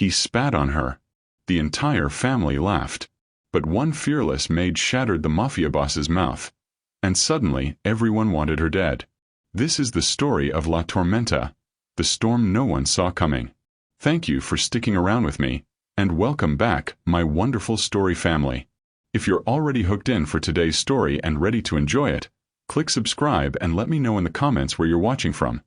He spat on her. The entire family laughed. But one fearless maid shattered the Mafia boss's mouth. And suddenly, everyone wanted her dead. This is the story of La Tormenta, the storm no one saw coming. Thank you for sticking around with me, and welcome back, my wonderful story family. If you're already hooked in for today's story and ready to enjoy it, click subscribe and let me know in the comments where you're watching from.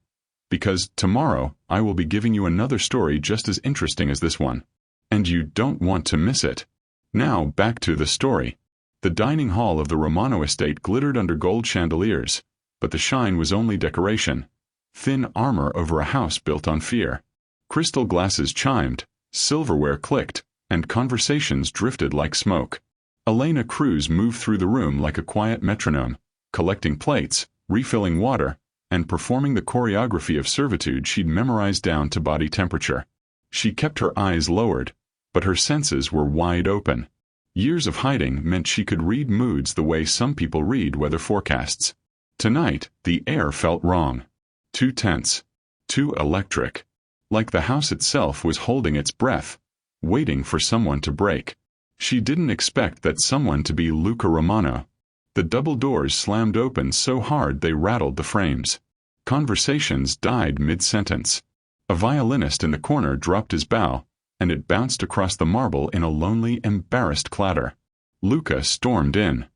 Because tomorrow, I will be giving you another story just as interesting as this one. And you don't want to miss it. Now, back to the story. The dining hall of the Romano estate glittered under gold chandeliers, but the shine was only decoration. Thin armor over a house built on fear. Crystal glasses chimed, silverware clicked, and conversations drifted like smoke. Elena Cruz moved through the room like a quiet metronome, collecting plates, refilling water, and performing the choreography of servitude she'd memorized down to body temperature. She kept her eyes lowered, but her senses were wide open. Years of hiding meant she could read moods the way some people read weather forecasts. Tonight, the air felt wrong. Too tense. Too electric. Like the house itself was holding its breath, waiting for someone to break. She didn't expect that someone to be Luca Romano. The double doors slammed open so hard they rattled the frames. Conversations died mid-sentence. A violinist in the corner dropped his bow, and it bounced across the marble in a lonely, embarrassed clatter. Luca stormed in.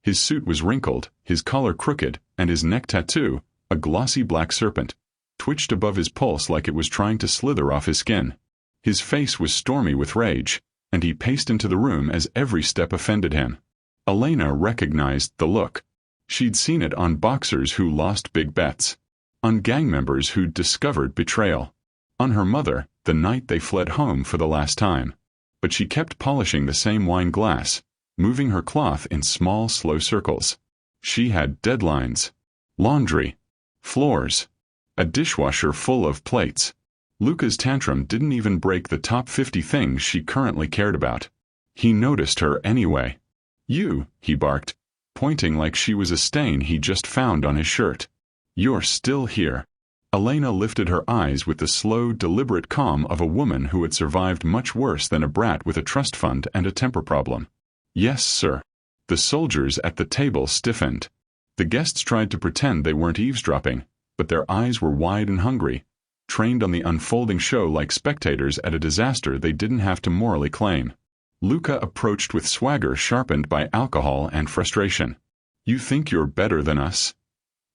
His suit was wrinkled, his collar crooked, and his neck tattoo, a glossy black serpent, twitched above his pulse like it was trying to slither off his skin. His face was stormy with rage, and he paced into the room as every step offended him. Elena recognized the look. She'd seen it on boxers who lost big bets. On gang members who'd discovered betrayal. On her mother, the night they fled home for the last time. But she kept polishing the same wine glass, moving her cloth in small, slow circles. She had deadlines. Laundry. Floors. A dishwasher full of plates. Luca's tantrum didn't even break the top 50 things she currently cared about. He noticed her anyway. "You," he barked, pointing like she was a stain he just found on his shirt. "You're still here." Elena lifted her eyes with the slow, deliberate calm of a woman who had survived much worse than a brat with a trust fund and a temper problem. "Yes, sir." The soldiers at the table stiffened. The guests tried to pretend they weren't eavesdropping, but their eyes were wide and hungry, trained on the unfolding show like spectators at a disaster they didn't have to morally claim. Luca approached with swagger sharpened by alcohol and frustration. "You think you're better than us?"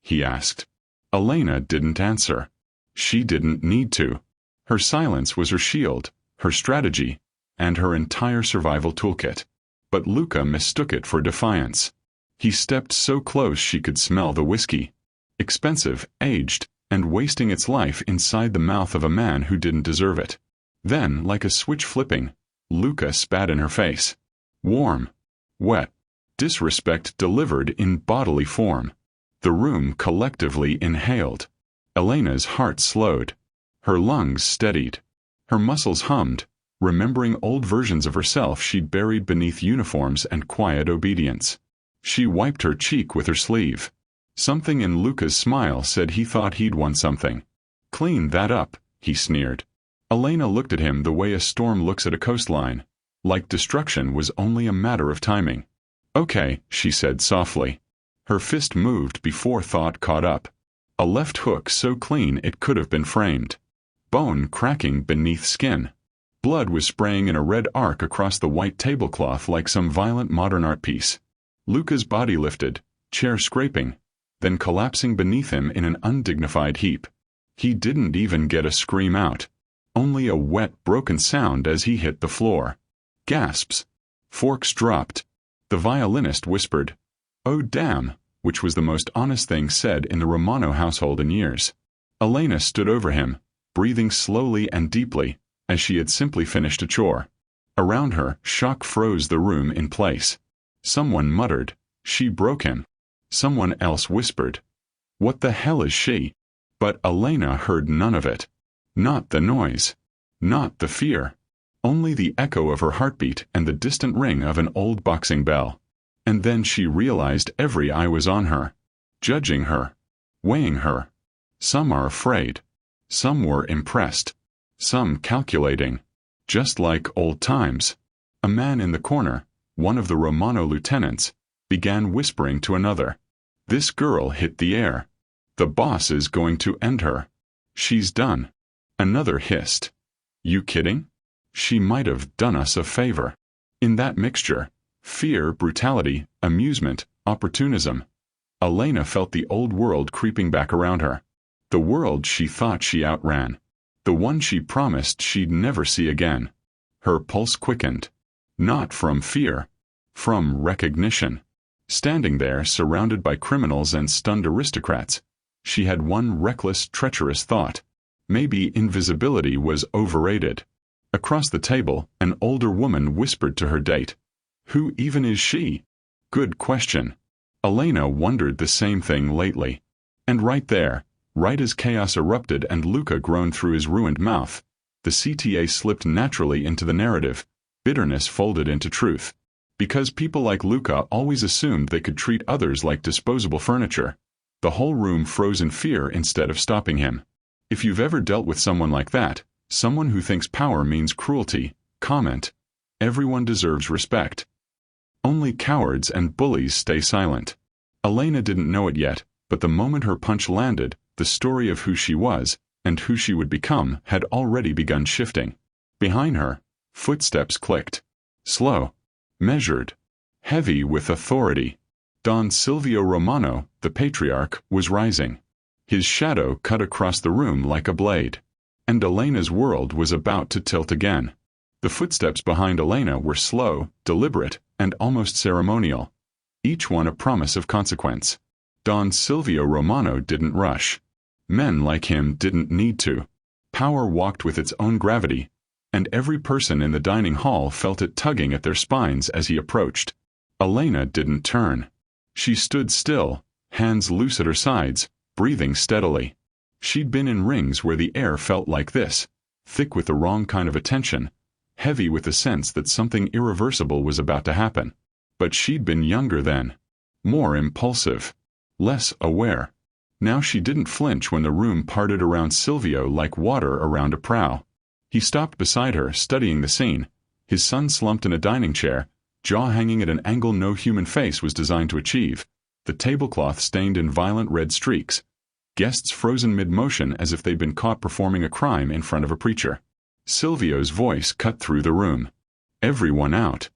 he asked. Elena didn't answer. She didn't need to. Her silence was her shield, her strategy, and her entire survival toolkit. But Luca mistook it for defiance. He stepped so close she could smell the whiskey. Expensive, aged, and wasting its life inside the mouth of a man who didn't deserve it. Then, like a switch flipping, Luca spat in her face. Warm. Wet. Disrespect delivered in bodily form. The room collectively inhaled. Elena's heart slowed. Her lungs steadied. Her muscles hummed, remembering old versions of herself she'd buried beneath uniforms and quiet obedience. She wiped her cheek with her sleeve. Something in Luca's smile said he thought he'd won something. "Clean that up," he sneered. Elena looked at him the way a storm looks at a coastline, like destruction was only a matter of timing. "Okay," she said softly. Her fist moved before thought caught up. A left hook so clean it could have been framed. Bone cracking beneath skin. Blood was spraying in a red arc across the white tablecloth like some violent modern art piece. Luca's body lifted, chair scraping, then collapsing beneath him in an undignified heap. He didn't even get a scream out. Only a wet, broken sound as he hit the floor. Gasps. Forks dropped. The violinist whispered, "Oh damn," which was the most honest thing said in the Romano household in years. Elena stood over him, breathing slowly and deeply, as she had simply finished a chore. Around her, shock froze the room in place. Someone muttered, "She broke him." Someone else whispered, "What the hell is she?" But Elena heard none of it. Not the noise. Not the fear. Only the echo of her heartbeat and the distant ring of an old boxing bell. And then she realized every eye was on her, judging her, weighing her. Some are afraid. Some were impressed. Some calculating. just like old times. A man in the corner, one of the Romano lieutenants, began whispering to another. This girl hit the air. The boss is going to end her. She's done. Another hissed. You kidding? She might have done us a favor. In that mixture, fear, brutality, amusement, opportunism, Elena felt the old world creeping back around her. The world she thought she outran. The one she promised she'd never see again. Her pulse quickened. Not from fear. From recognition. Standing there surrounded by criminals and stunned aristocrats, she had one reckless, treacherous thought. Maybe invisibility was overrated. Across the table, an older woman whispered to her date. Who even is she? Good question. Elena wondered the same thing lately. And right there, right as chaos erupted and Luca groaned through his ruined mouth, the CTA slipped naturally into the narrative, bitterness folded into truth. Because people like Luca always assumed they could treat others like disposable furniture. The whole room froze in fear instead of stopping him. If you've ever dealt with someone like that, someone who thinks power means cruelty, comment. Everyone deserves respect. Only cowards and bullies stay silent. Elena didn't know it yet, but the moment her punch landed, the story of who she was, and who she would become, had already begun shifting. Behind her, footsteps clicked. Slow. Measured. Heavy with authority. Don Silvio Romano, the patriarch, was rising. His shadow cut across the room like a blade. And Elena's world was about to tilt again. The footsteps behind Elena were slow, deliberate, and almost ceremonial. Each one a promise of consequence. Don Silvio Romano didn't rush. Men like him didn't need to. Power walked with its own gravity, and every person in the dining hall felt it tugging at their spines as he approached. Elena didn't turn. She stood still, hands loose at her sides, breathing steadily. She'd been in rings where the air felt like this, thick with the wrong kind of attention, heavy with the sense that something irreversible was about to happen. But she'd been younger then. More impulsive. Less aware. Now she didn't flinch when the room parted around Silvio like water around a prow. He stopped beside her, studying the scene. His son slumped in a dining chair, jaw hanging at an angle no human face was designed to achieve, the tablecloth stained in violent red streaks. Guests frozen mid-motion as if they'd been caught performing a crime in front of a preacher. Silvio's voice cut through the room. Everyone out.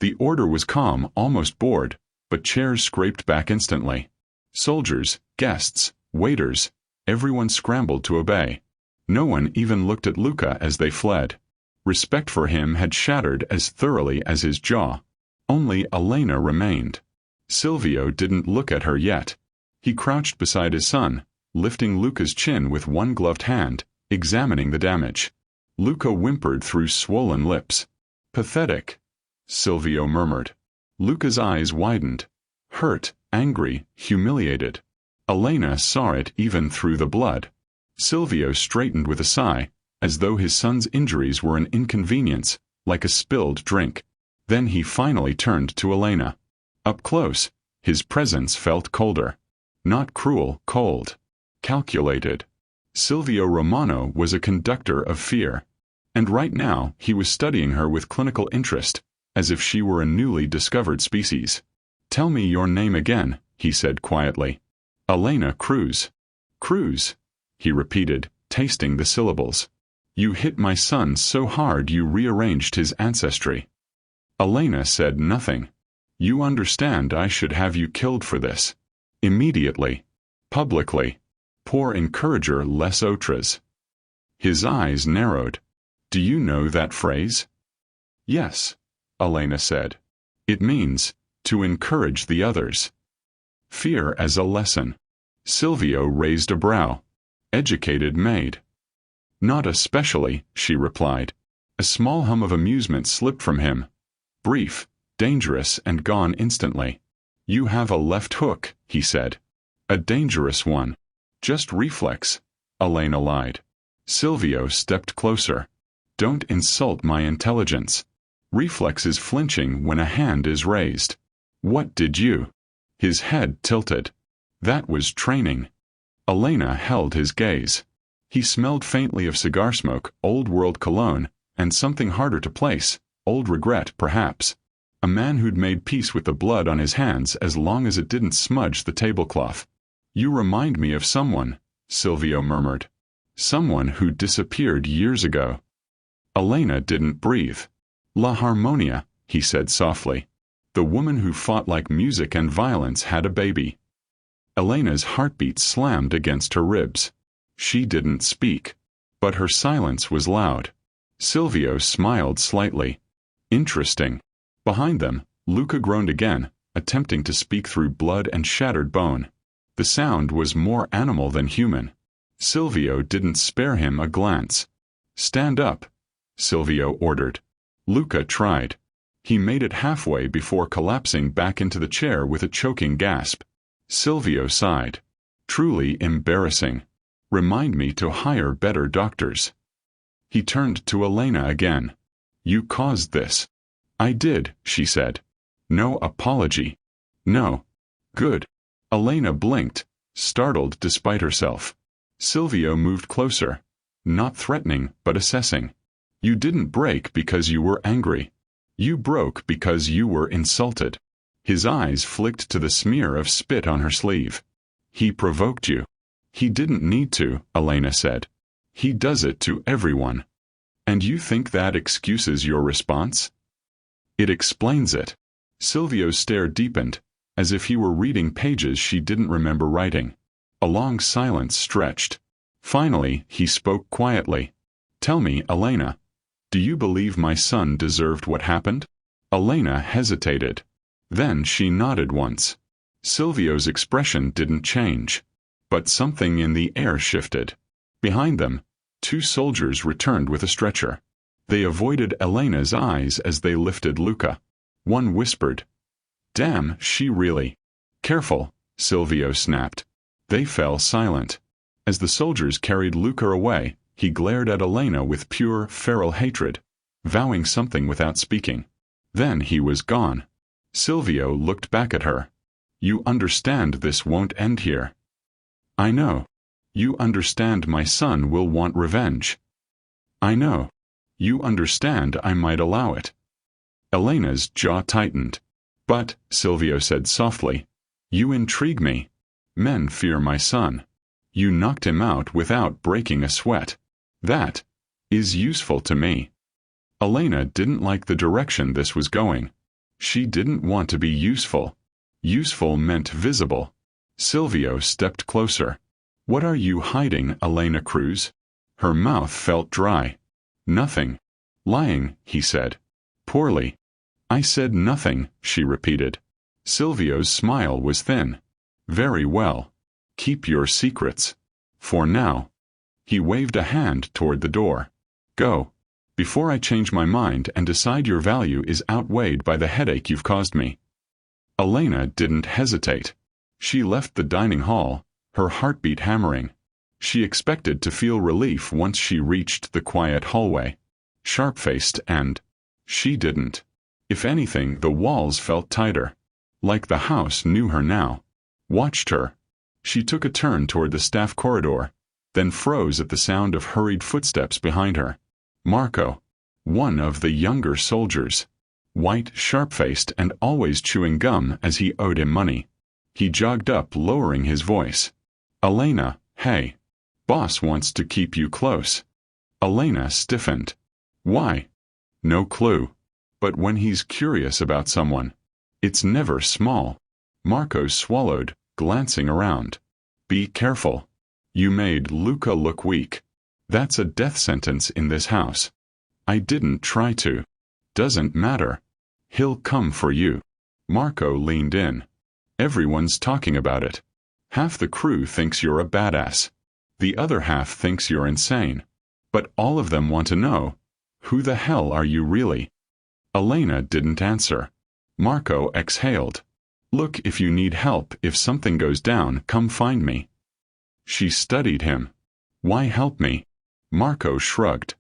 The order was calm, almost bored, but chairs scraped back instantly. Soldiers, guests, waiters, everyone scrambled to obey. No one even looked at Luca as they fled. Respect for him had shattered as thoroughly as his jaw. Only Elena remained. Silvio didn't look at her yet. He crouched beside his son, lifting Luca's chin with one gloved hand, examining the damage. Luca whimpered through swollen lips. Pathetic, Silvio murmured. Luca's eyes widened. Hurt, angry, humiliated. Elena saw it even through the blood. Silvio straightened with a sigh, as though his son's injuries were an inconvenience, like a spilled drink. Then he finally turned to Elena. Up close, his presence felt colder. Not cruel, cold. Calculated. Silvio Romano was a conductor of fear. And right now he was studying her with clinical interest, as if she were a newly discovered species. Tell me your name again, he said quietly. Elena Cruz. Cruz, he repeated, tasting the syllables. You hit my son so hard you rearranged his ancestry. Elena said nothing. You understand I should have you killed for this. Immediately. Publicly. Poor encourager les autres. His eyes narrowed. Do you know that phrase? Yes, Elena said. It means, to encourage the others. Fear as a lesson. Silvio raised a brow. Educated maid. Not especially, she replied. A small hum of amusement slipped from him. Brief, dangerous, and gone instantly. You have a left hook, he said. A dangerous one. Just reflex, Elena lied. Silvio stepped closer. Don't insult my intelligence. Reflex is flinching when a hand is raised. What did you? His head tilted. That was training. Elena held his gaze. He smelled faintly of cigar smoke, old-world cologne, And something harder to place, old regret perhaps. A man who'd made peace with the blood on his hands as long as it didn't smudge the tablecloth. You remind me of someone, Silvio murmured. Someone who disappeared years ago. Elena didn't breathe. La Harmonia, he said softly. The woman who fought like music and violence had a baby. Elena's heartbeat slammed against her ribs. She didn't speak. But her silence was loud. Silvio smiled slightly. Interesting. Behind them, Luca groaned again, attempting to speak through blood and shattered bone. The sound was more animal than human. Silvio didn't spare him a glance. Stand up, Silvio ordered. Luca tried. He made it halfway before collapsing back into the chair with a choking gasp. Silvio sighed. Truly embarrassing. Remind me to hire better doctors. He turned to Elena again. You caused this. I did, she said. No apology. No. Good. Elena blinked, startled despite herself. Silvio moved closer. Not threatening, but assessing. You didn't break because you were angry. You broke because you were insulted. His eyes flicked to the smear of spit on her sleeve. He provoked you. He didn't need to, Elena said. He does it to everyone. And you think that excuses your response? It explains it. Silvio's stare deepened, as if he were reading pages she didn't remember writing. A long silence stretched. Finally, he spoke quietly. Tell me, Elena, do you believe my son deserved what happened? Elena hesitated. Then she nodded once. Silvio's expression didn't change. But something in the air shifted. Behind them, 2 soldiers returned with a stretcher. They avoided Elena's eyes as they lifted Luca. One whispered, Damn, she really. Careful, Silvio snapped. They fell silent. As the soldiers carried Luca away, he glared at Elena with pure, feral hatred, vowing something without speaking. Then he was gone. Silvio looked back at her. You understand this won't end here. I know. You understand my son will want revenge. I know. You understand I might allow it. Elena's jaw tightened. But, Silvio said softly, you intrigue me. Men fear my son. You knocked him out without breaking a sweat. That is useful to me. Elena didn't like the direction this was going. She didn't want to be useful. Useful meant visible. Silvio stepped closer. What are you hiding, Elena Cruz? Her mouth felt dry. Nothing. Lying, he said. Poorly. I said nothing, she repeated. Silvio's smile was thin. Very well. Keep your secrets. For now. He waved a hand toward the door. Go. Before I change my mind and decide your value is outweighed by the headache you've caused me. Elena didn't hesitate. She left the dining hall, her heartbeat hammering. She expected to feel relief once she reached the quiet hallway. Sharp-faced and... she didn't. If anything, the walls felt tighter. Like the house knew her now. Watched her. She took a turn toward the staff corridor, then froze at the sound of hurried footsteps behind her. Marco. One of the younger soldiers. White, sharp-faced, and always chewing gum as he owed him money. He jogged up, lowering his voice. Elena, hey. Boss wants to keep you close. Elena stiffened. Why? No clue. But when he's curious about someone, it's never small. Marco swallowed, glancing around. Be careful. You made Luca look weak. That's a death sentence in this house. I didn't try to. Doesn't matter. He'll come for you. Marco leaned in. Everyone's talking about it. Half the crew thinks you're a badass. The other half thinks you're insane. But all of them want to know, who the hell are you really? Elena didn't answer. Marco exhaled. Look, if you need help, if something goes down, come find me. She studied him. Why help me? Marco shrugged.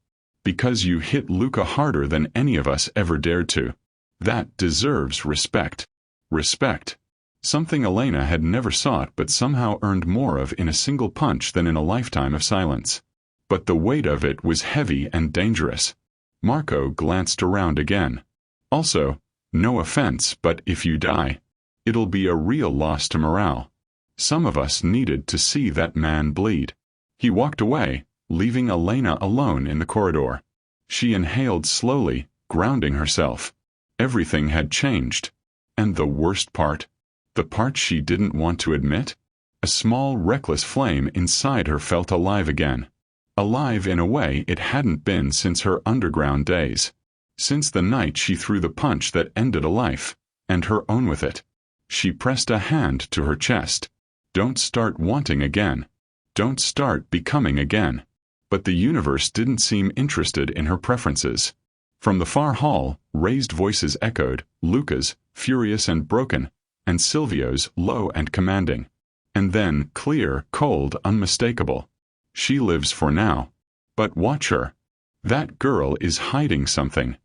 Because you hit Luca harder than any of us ever dared to. That deserves respect. Respect. Something Elena had never sought but somehow earned more of in a single punch than in a lifetime of silence. But the weight of it was heavy and dangerous. Marco glanced around again. Also, no offense, but if you die, it'll be a real loss to morale. Some of us needed to see that man bleed. He walked away, leaving Elena alone in the corridor. She inhaled slowly, grounding herself. Everything had changed. And the worst part? The part she didn't want to admit? A small, reckless flame inside her felt alive again. Alive in a way it hadn't been since her underground days. Since the night she threw the punch that ended a life, and her own with it. She pressed a hand to her chest. Don't start wanting again. Don't start becoming again. But the universe didn't seem interested in her preferences. From the far hall, raised voices echoed, Luca's, furious and broken, and Silvio's, low and commanding. And then, clear, cold, unmistakable. She lives for now. But watch her. That girl is hiding something.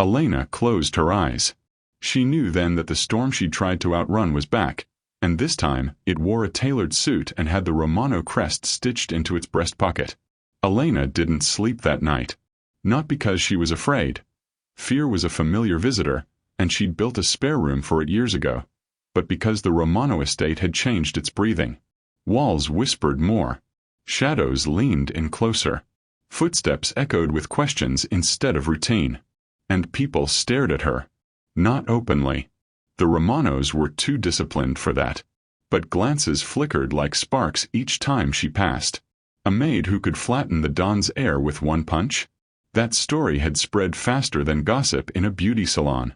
Elena closed her eyes. She knew then that the storm she'd tried to outrun was back, and this time it wore a tailored suit and had the Romano crest stitched into its breast pocket. Elena didn't sleep that night. Not because she was afraid. Fear was a familiar visitor, and she'd built a spare room for it years ago. But because the Romano estate had changed its breathing. Walls whispered more. Shadows leaned in closer. Footsteps echoed with questions instead of routine. And people stared at her. Not openly. The Romanos were too disciplined for that. But glances flickered like sparks each time she passed. A maid who could flatten the Don's air with one punch? That story had spread faster than gossip in a beauty salon.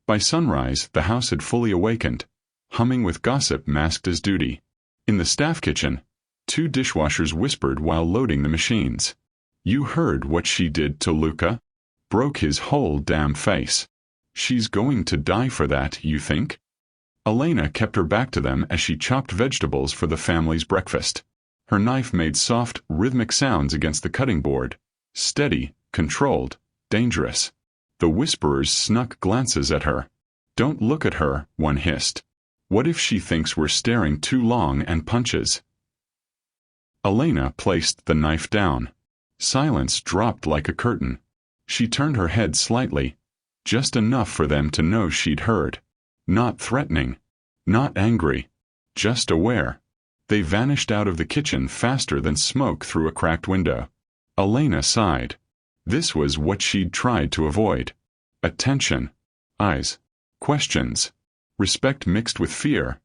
By sunrise, the house had fully awakened, humming with gossip masked as duty. In the staff kitchen, 2 dishwashers whispered while loading the machines. You heard what she did to Luca? Broke his whole damn face. She's going to die for that, you think? Elena kept her back to them as she chopped vegetables for the family's breakfast. Her knife made soft, rhythmic sounds against the cutting board. Steady, controlled, dangerous. The whisperers snuck glances at her. Don't look at her, one hissed. What if she thinks we're staring too long and punches? Elena placed the knife down. Silence dropped like a curtain. She turned her head slightly, just enough for them to know she'd heard. Not threatening, not angry, just aware. They vanished out of the kitchen faster than smoke through a cracked window. Elena sighed. This was what she'd tried to avoid. Attention. Eyes. Questions. Respect mixed with fear.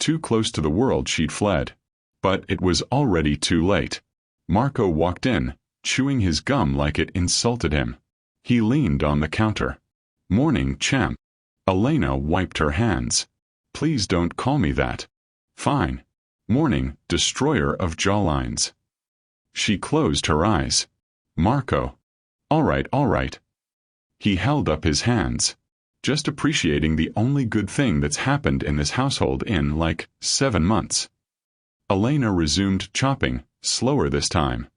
Too close to the world she'd fled. But it was already too late. Marco walked in, chewing his gum like it insulted him. He leaned on the counter. Morning, champ. Elena wiped her hands. Please don't call me that. Fine. Morning, destroyer of jawlines. She closed her eyes. Marco. All right. He held up his hands. Just appreciating the only good thing that's happened in this household in, 7 months. Elena resumed chopping, slower this time.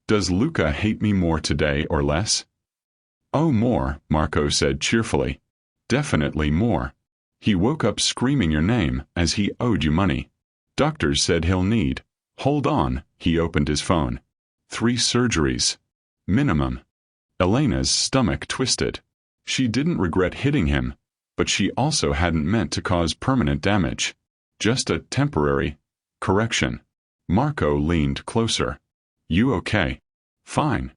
Does Luca hate me more today or less? Oh, more, Marco said cheerfully. Definitely more. He woke up screaming your name as he owed you money. Doctors said he'll need. Hold on, he opened his phone. 3 surgeries. Minimum. Elena's stomach twisted. She didn't regret hitting him, but she also hadn't meant to cause permanent damage. Just a temporary correction. Marco leaned closer. You okay? Fine.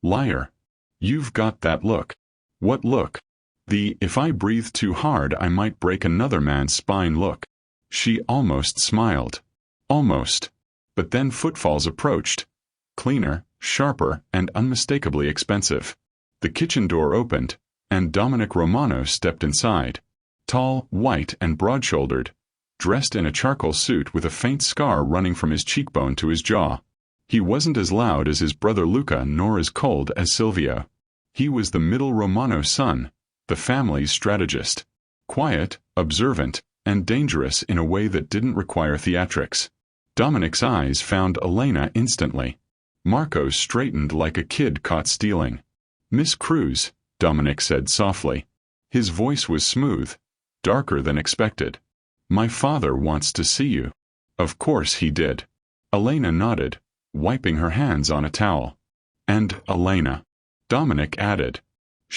Liar. You've got that look. What look? The if I breathe too hard I might break another man's spine look. She almost smiled. Almost. But then footfalls approached. Cleaner, sharper, and unmistakably expensive. The kitchen door opened, and Dominic Romano stepped inside. Tall, white, and broad-shouldered, dressed in a charcoal suit with a faint scar running from his cheekbone to his jaw. He wasn't as loud as his brother Luca nor as cold as Silvio. He was the middle Romano son, the family's strategist. Quiet, observant, and dangerous in a way that didn't require theatrics. Dominic's eyes found Elena instantly. Marco straightened like a kid caught stealing. Miss Cruz, Dominic said softly. His voice was smooth, darker than expected. My father wants to see you. Of course he did. Elena nodded, wiping her hands on a towel. And Elena. Dominic added,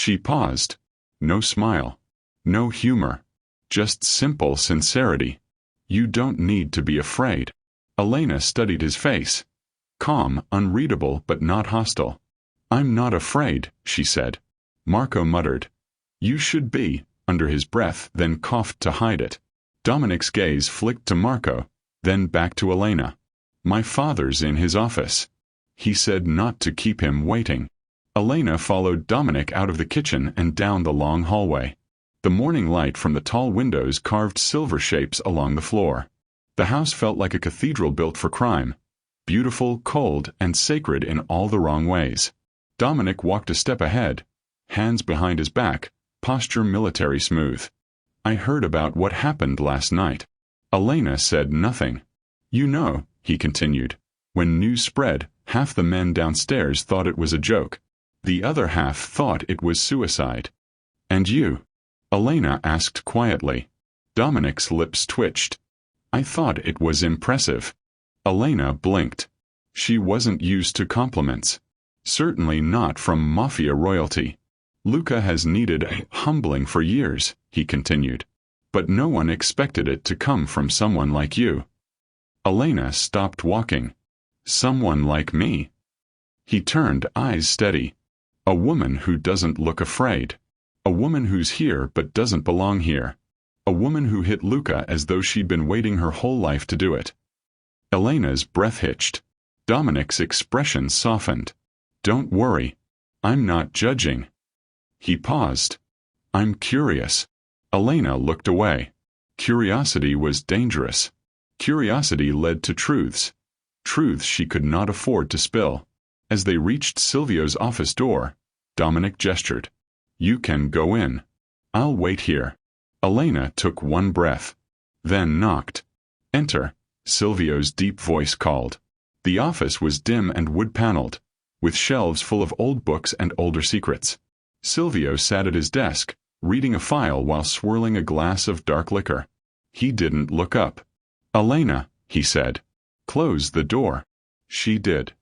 She paused. No smile. No humor. Just simple sincerity. You don't need to be afraid. Elena studied his face. Calm, unreadable but not hostile. I'm not afraid, she said. Marco muttered. You should be, under his breath, then coughed to hide it. Dominic's gaze flicked to Marco, then back to Elena. My father's in his office. He said not to keep him waiting. Elena followed Dominic out of the kitchen and down the long hallway. The morning light from the tall windows carved silver shapes along the floor. The house felt like a cathedral built for crime. Beautiful, cold, and sacred in all the wrong ways. Dominic walked a step ahead, hands behind his back, posture military smooth. I heard about what happened last night. Elena said nothing. You know, he continued, when news spread, half the men downstairs thought it was a joke. The other half thought it was suicide. And you? Elena asked quietly. Dominic's lips twitched. I thought it was impressive. Elena blinked. She wasn't used to compliments. Certainly not from Mafia royalty. Luca has needed humbling for years, he continued. But no one expected it to come from someone like you. Elena stopped walking. Someone like me? He turned, eyes steady. A woman who doesn't look afraid. A woman who's here but doesn't belong here. A woman who hit Luca as though she'd been waiting her whole life to do it. Elena's breath hitched. Dominic's expression softened. Don't worry. I'm not judging. He paused. I'm curious. Elena looked away. Curiosity was dangerous. Curiosity led to truths. Truths she could not afford to spill. As they reached Silvio's office door, Dominic gestured. You can go in. I'll wait here. Elena took one breath. Then knocked. Enter, Silvio's deep voice called. The office was dim and wood-paneled, with shelves full of old books and older secrets. Silvio sat at his desk, reading a file while swirling a glass of dark liquor. He didn't look up. Elena, he said. Close the door. She did.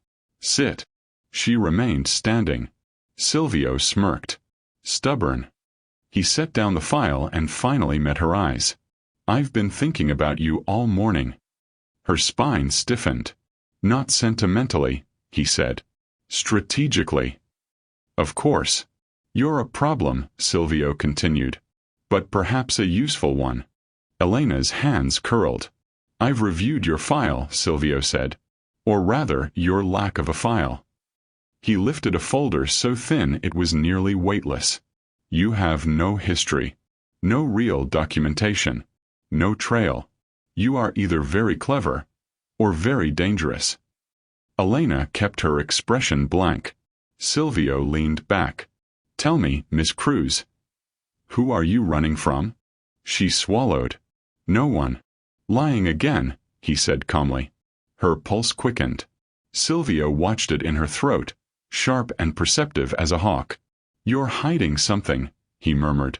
Sit. She remained standing. Silvio smirked. Stubborn. He set down the file and finally met her eyes. I've been thinking about you all morning. Her spine stiffened. Not sentimentally, he said. Strategically. Of course. You're a problem, Silvio continued. But perhaps a useful one. Elena's hands curled. I've reviewed your file, Silvio said. Or rather, your lack of a file. He lifted a folder so thin it was nearly weightless. You have no history. No real documentation. No trail. You are either very clever or very dangerous. Elena kept her expression blank. Silvio leaned back. Tell me, Miss Cruz. Who are you running from? She swallowed. No one. Lying again, he said calmly. Her pulse quickened. Silvio watched it in her throat, sharp and perceptive as a hawk. You're hiding something, he murmured.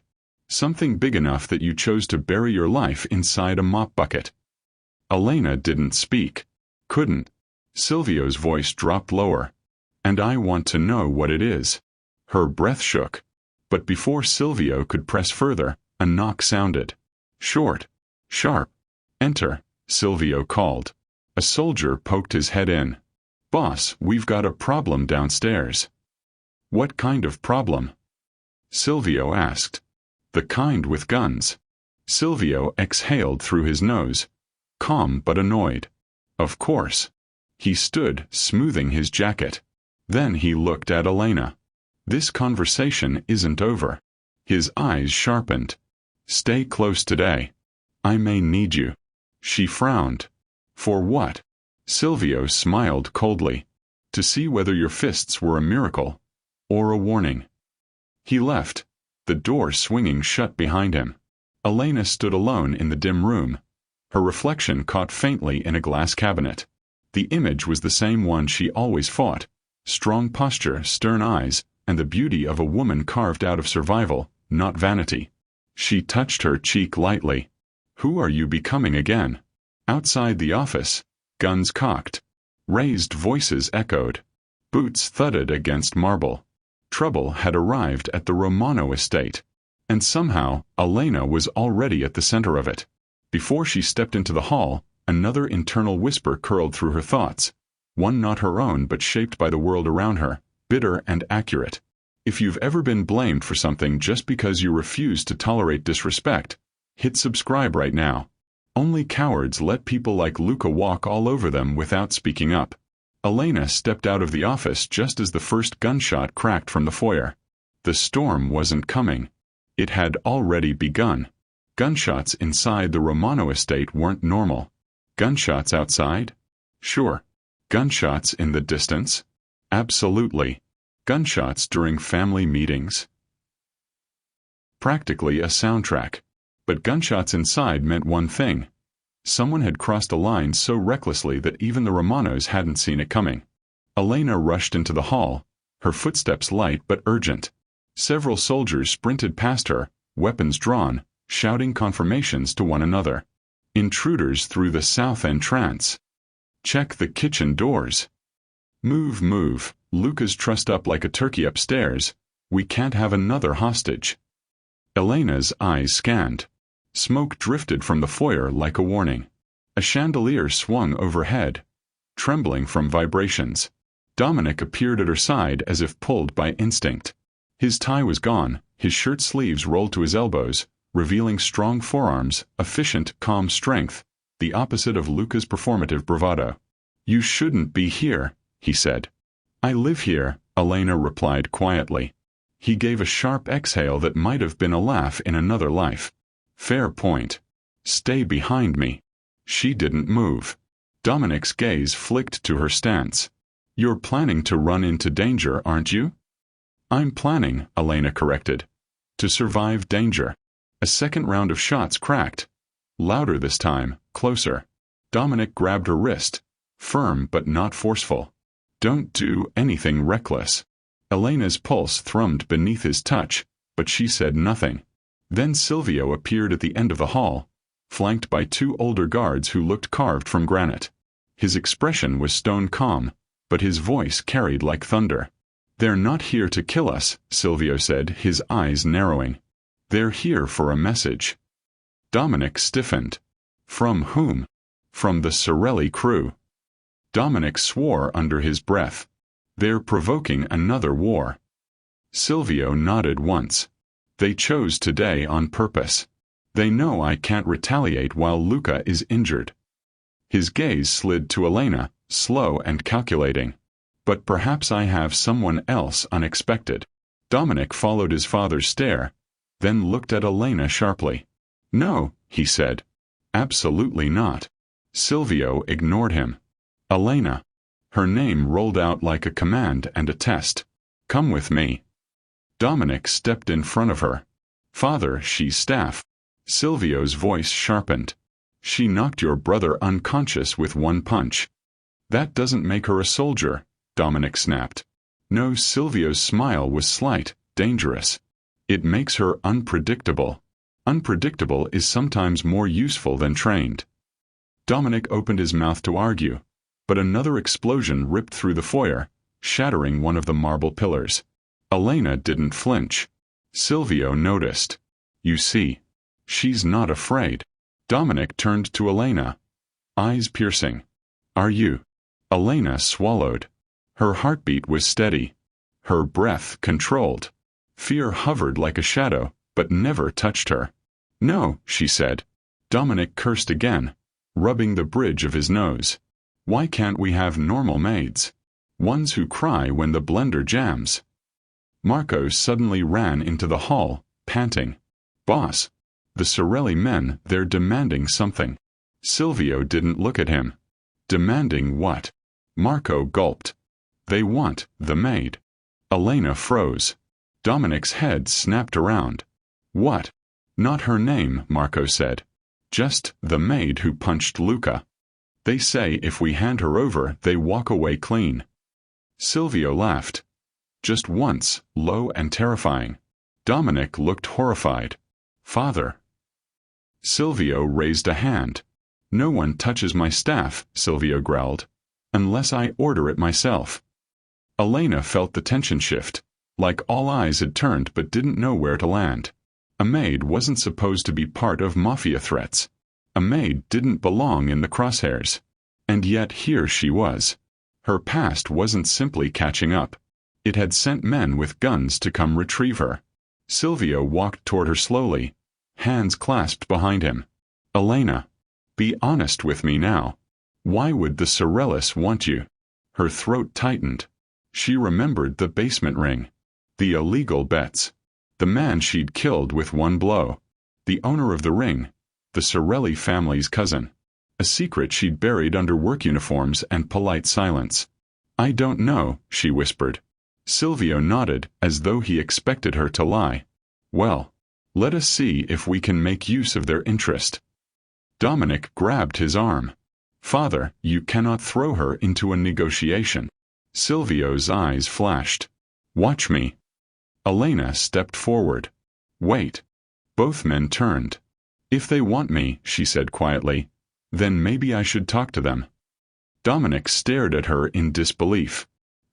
Something big enough that you chose to bury your life inside a mop bucket. Elena didn't speak. Couldn't. Silvio's voice dropped lower. And I want to know what it is. Her breath shook. But before Silvio could press further, a knock sounded. Short. Sharp. Enter, Silvio called. A soldier poked his head in. Boss, we've got a problem downstairs. What kind of problem? Silvio asked. The kind with guns. Silvio exhaled through his nose. Calm but annoyed. Of course. He stood, smoothing his jacket. Then he looked at Elena. This conversation isn't over. His eyes sharpened. Stay close today. I may need you. She frowned. For what? Silvio smiled coldly. To see whether your fists were a miracle or a warning. He left, the door swinging shut behind him. Elena stood alone in the dim room. Her reflection caught faintly in a glass cabinet. The image was the same one she always fought. Strong posture, stern eyes, and the beauty of a woman carved out of survival, not vanity. She touched her cheek lightly. Who are you becoming again? Outside the office, guns cocked. Raised voices echoed. Boots thudded against marble. Trouble had arrived at the Romano estate, and somehow Elena was already at the center of it. Before she stepped into the hall, another internal whisper curled through her thoughts, one not her own but shaped by the world around her, bitter and accurate. If you've ever been blamed for something just because you refuse to tolerate disrespect, hit subscribe right now. Only cowards let people like Luca walk all over them without speaking up. Elena stepped out of the office just as the first gunshot cracked from the foyer. The storm wasn't coming. It had already begun. Gunshots inside the Romano estate weren't normal. Gunshots outside? Sure. Gunshots in the distance? Absolutely. Gunshots during family meetings? Practically a soundtrack. But gunshots inside meant one thing. Someone had crossed a line so recklessly that even the Romanos hadn't seen it coming. Elena rushed into the hall, her footsteps light but urgent. Several soldiers sprinted past her, weapons drawn, shouting confirmations to one another. Intruders through the south entrance. Check the kitchen doors. Move, move. Luca's trussed up like a turkey upstairs. We can't have another hostage. Elena's eyes scanned. Smoke drifted from the foyer like a warning. A chandelier swung overhead, trembling from vibrations. Dominic appeared at her side as if pulled by instinct. His tie was gone, his shirt sleeves rolled to his elbows, revealing strong forearms, efficient, calm strength, the opposite of Luca's performative bravado. You shouldn't be here, he said. I live here, Elena replied quietly. He gave a sharp exhale that might have been a laugh in another life. Fair point. Stay behind me. She didn't move. Dominic's gaze flicked to her stance. You're planning to run into danger, aren't you? I'm planning, Elena corrected. To survive danger. A second round of shots cracked. Louder this time, closer. Dominic grabbed her wrist. Firm but not forceful. Don't do anything reckless. Elena's pulse thrummed beneath his touch, but she said nothing. Then Silvio appeared at the end of the hall, flanked by two older guards who looked carved from granite. His expression was stone calm, but his voice carried like thunder. They're not here to kill us, Silvio said, his eyes narrowing. They're here for a message. Dominic stiffened. From whom? From the Sorelli crew. Dominic swore under his breath. They're provoking another war. Silvio nodded once. They chose today on purpose. They know I can't retaliate while Luca is injured. His gaze slid to Elena, slow and calculating. But perhaps I have someone else unexpected. Dominic followed his father's stare, then looked at Elena sharply. No, he said. Absolutely not. Silvio ignored him. Elena. Her name rolled out like a command and a test. Come with me. Dominic stepped in front of her. Father, she's staff. Silvio's voice sharpened. She knocked your brother unconscious with one punch. That doesn't make her a soldier, Dominic snapped. No, Silvio's smile was slight, dangerous. It makes her unpredictable. Unpredictable is sometimes more useful than trained. Dominic opened his mouth to argue, but another explosion ripped through the foyer, shattering one of the marble pillars. Elena didn't flinch. Silvio noticed. You see, she's not afraid. Dominic turned to Elena, eyes piercing. Are you? Elena swallowed. Her heartbeat was steady. Her breath controlled. Fear hovered like a shadow, but never touched her. No, she said. Dominic cursed again, rubbing the bridge of his nose. Why can't we have normal maids? Ones who cry when the blender jams. Marco suddenly ran into the hall, panting. Boss. The Sorelli men, they're demanding something. Silvio didn't look at him. Demanding what? Marco gulped. They want the maid. Elena froze. Dominic's head snapped around. What? Not her name, Marco said. Just the maid who punched Luca. They say if we hand her over, they walk away clean. Silvio laughed. Just once, low and terrifying. Dominic looked horrified. Father. Silvio raised a hand. No one touches my staff, Silvio growled, unless I order it myself. Elena felt the tension shift. Like all eyes had turned but didn't know where to land. A maid wasn't supposed to be part of Mafia threats. A maid didn't belong in the crosshairs. And yet here she was. Her past wasn't simply catching up. It had sent men with guns to come retrieve her. Silvio walked toward her slowly, hands clasped behind him. Elena, be honest with me now. Why would the Sorellis want you? Her throat tightened. She remembered the basement ring. The illegal bets. The man she'd killed with one blow. The owner of the ring. The Sorelli family's cousin. A secret she'd buried under work uniforms and polite silence. I don't know, she whispered. Silvio nodded, as though he expected her to lie. Well, let us see if we can make use of their interest. Dominic grabbed his arm. Father, you cannot throw her into a negotiation. Silvio's eyes flashed. Watch me. Elena stepped forward. Wait. Both men turned. If they want me, she said quietly, then maybe I should talk to them. Dominic stared at her in disbelief.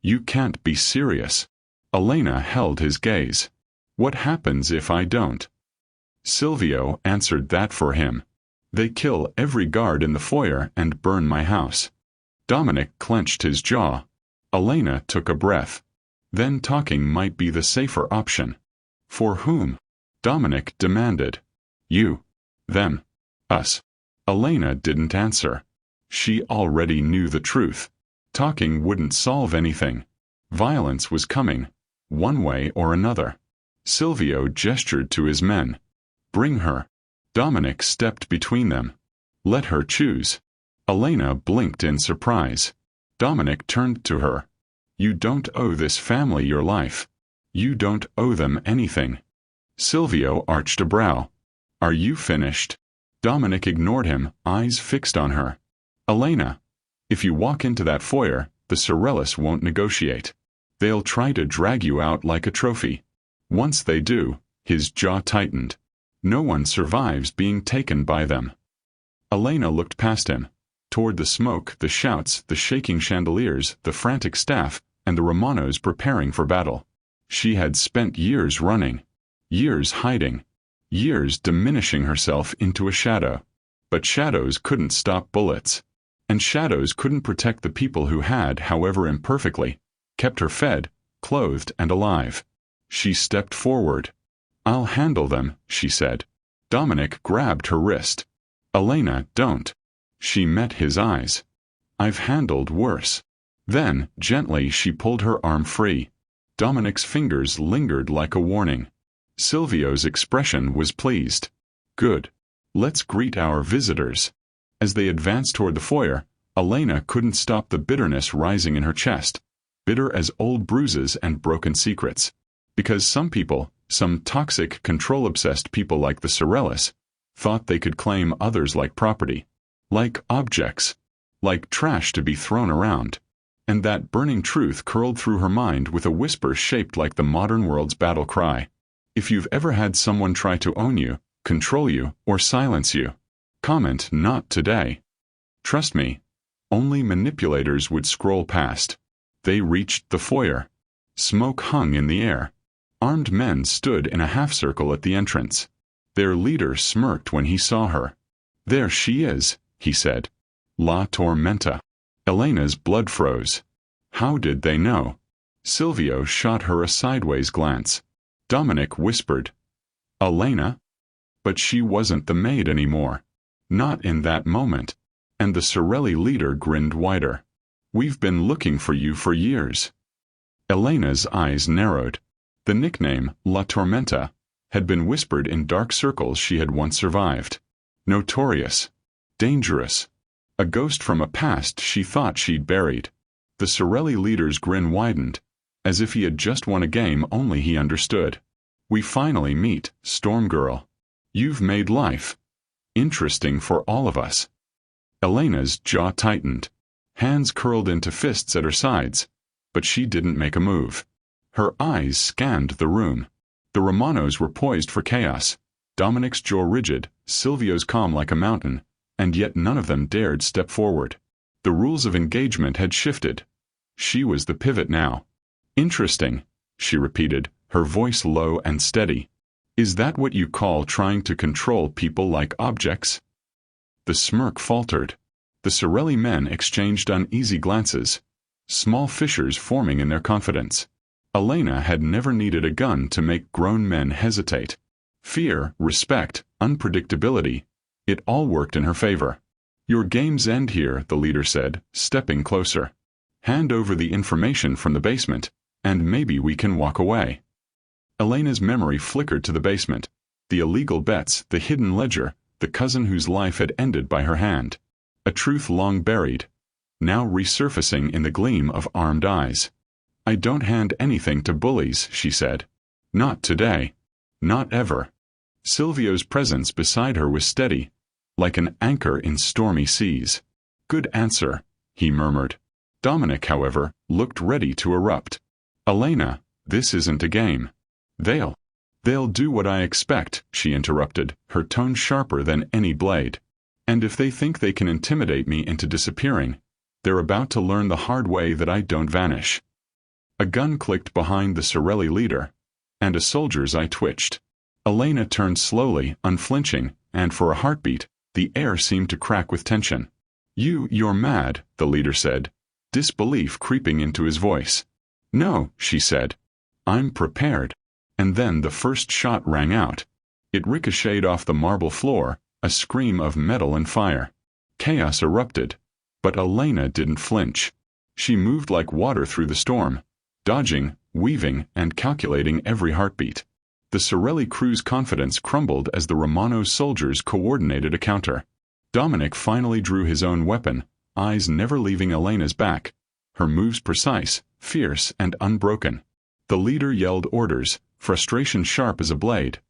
You can't be serious. Elena held his gaze. What happens if I don't? Silvio answered that for him. They kill every guard in the foyer and burn my house. Dominic clenched his jaw. Elena took a breath. Then talking might be the safer option. For whom? Dominic demanded. You. Them. Us. Elena didn't answer. She already knew the truth. Talking wouldn't solve anything. Violence was coming, one way or another. Silvio gestured to his men. Bring her. Dominic stepped between them. Let her choose. Elena blinked in surprise. Dominic turned to her. You don't owe this family your life. You don't owe them anything. Silvio arched a brow. Are you finished? Dominic ignored him, eyes fixed on her. Elena, if you walk into that foyer, the Sorellis won't negotiate. They'll try to drag you out like a trophy. Once they do, his jaw tightened. No one survives being taken by them. Elena looked past him, toward the smoke, the shouts, the shaking chandeliers, the frantic staff, and the Romanos preparing for battle. She had spent years running, years hiding, years diminishing herself into a shadow. But shadows couldn't stop bullets. And shadows couldn't protect the people who had, however imperfectly, kept her fed, clothed, and alive. She stepped forward. I'll handle them, she said. Dominic grabbed her wrist. Elena, don't. She met his eyes. I've handled worse. Then, gently, she pulled her arm free. Dominic's fingers lingered like a warning. Silvio's expression was pleased. Good. Let's greet our visitors. As they advanced toward the foyer, Elena couldn't stop the bitterness rising in her chest, bitter as old bruises and broken secrets. Because some people, some toxic, control-obsessed people like the Sorellis, thought they could claim others like property, like objects, like trash to be thrown around. And that burning truth curled through her mind with a whisper shaped like the modern world's battle cry. If you've ever had someone try to own you, control you, or silence you, comment not today. Trust me, only manipulators would scroll past. They reached the foyer. Smoke hung in the air. Armed men stood in a half-circle at the entrance. Their leader smirked when he saw her. There she is, he said. La Tormenta. Elena's blood froze. How did they know? Silvio shot her a sideways glance. Dominic whispered, Elena? But she wasn't the maid anymore. Not in that moment. And the Sorelli leader grinned wider. We've been looking for you for years. Elena's eyes narrowed. The nickname, La Tormenta, had been whispered in dark circles she had once survived. Notorious. Dangerous. A ghost from a past she thought she'd buried. The Sorelli leader's grin widened, as if he had just won a game only he understood. We finally meet, Storm Girl. You've made life interesting for all of us. Elena's jaw tightened. Hands curled into fists at her sides, but she didn't make a move. Her eyes scanned the room. The Romanos were poised for chaos. Dominic's jaw rigid, Silvio's calm like a mountain, and yet none of them dared step forward. The rules of engagement had shifted. She was the pivot now. Interesting, she repeated, her voice low and steady. Is that what you call trying to control people like objects? The smirk faltered. The Sorelli men exchanged uneasy glances, small fissures forming in their confidence. Elena had never needed a gun to make grown men hesitate. Fear, respect, unpredictability, it all worked in her favor. Your games end here, the leader said, stepping closer. Hand over the information from the basement, and maybe we can walk away. Elena's memory flickered to the basement. The illegal bets, the hidden ledger, the cousin whose life had ended by her hand. A truth long buried, now resurfacing in the gleam of armed eyes. I don't hand anything to bullies, she said. Not today. Not ever. Silvio's presence beside her was steady, like an anchor in stormy seas. Good answer, he murmured. Dominic, however, looked ready to erupt. Elena, this isn't a game. They'll do what I expect, she interrupted, her tone sharper than any blade. And if they think they can intimidate me into disappearing, they're about to learn the hard way that I don't vanish. A gun clicked behind the Sorelli leader, and a soldier's eye twitched. Elena turned slowly, unflinching, and for a heartbeat, the air seemed to crack with tension. You're mad, the leader said, disbelief creeping into his voice. No, she said. I'm prepared. And then the first shot rang out. It ricocheted off the marble floor, a scream of metal and fire. Chaos erupted, but Elena didn't flinch. She moved like water through the storm, dodging, weaving, and calculating every heartbeat. The Sorelli crew's confidence crumbled as the Romano soldiers coordinated a counter. Dominic finally drew his own weapon, eyes never leaving Elena's back, her moves precise, fierce, and unbroken. The leader yelled orders, frustration sharp as a blade,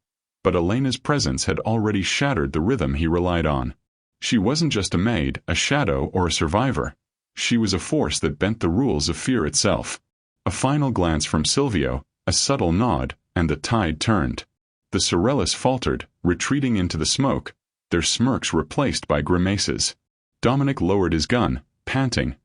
but Elena's presence had already shattered the rhythm he relied on. She wasn't just a maid, a shadow, or a survivor. She was a force that bent the rules of fear itself. A final glance from Silvio, a subtle nod, and the tide turned. The Sorellis faltered, retreating into the smoke, their smirks replaced by grimaces. Dominic lowered his gun, panting,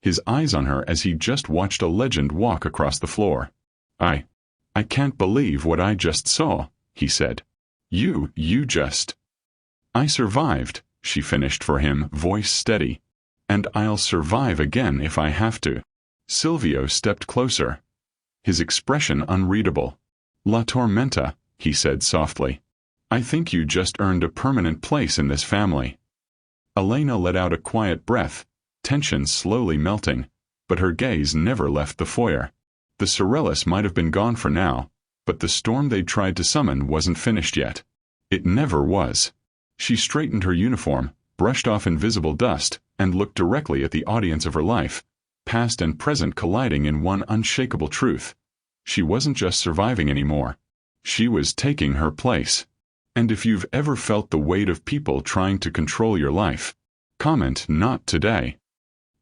his eyes on her as he just watched a legend walk across the floor. I can't believe what I just saw, he said. You just... I survived, she finished for him, voice steady. And I'll survive again if I have to. Silvio stepped closer, his expression unreadable. La Tormenta, he said softly. I think you just earned a permanent place in this family. Elena let out a quiet breath, tension slowly melting, but her gaze never left the foyer. The Sorellis might have been gone for now, but the storm they'd tried to summon wasn't finished yet. It never was. She straightened her uniform, brushed off invisible dust, and looked directly at the audience of her life, past and present colliding in one unshakable truth. She wasn't just surviving anymore. She was taking her place. And if you've ever felt the weight of people trying to control your life, comment not today.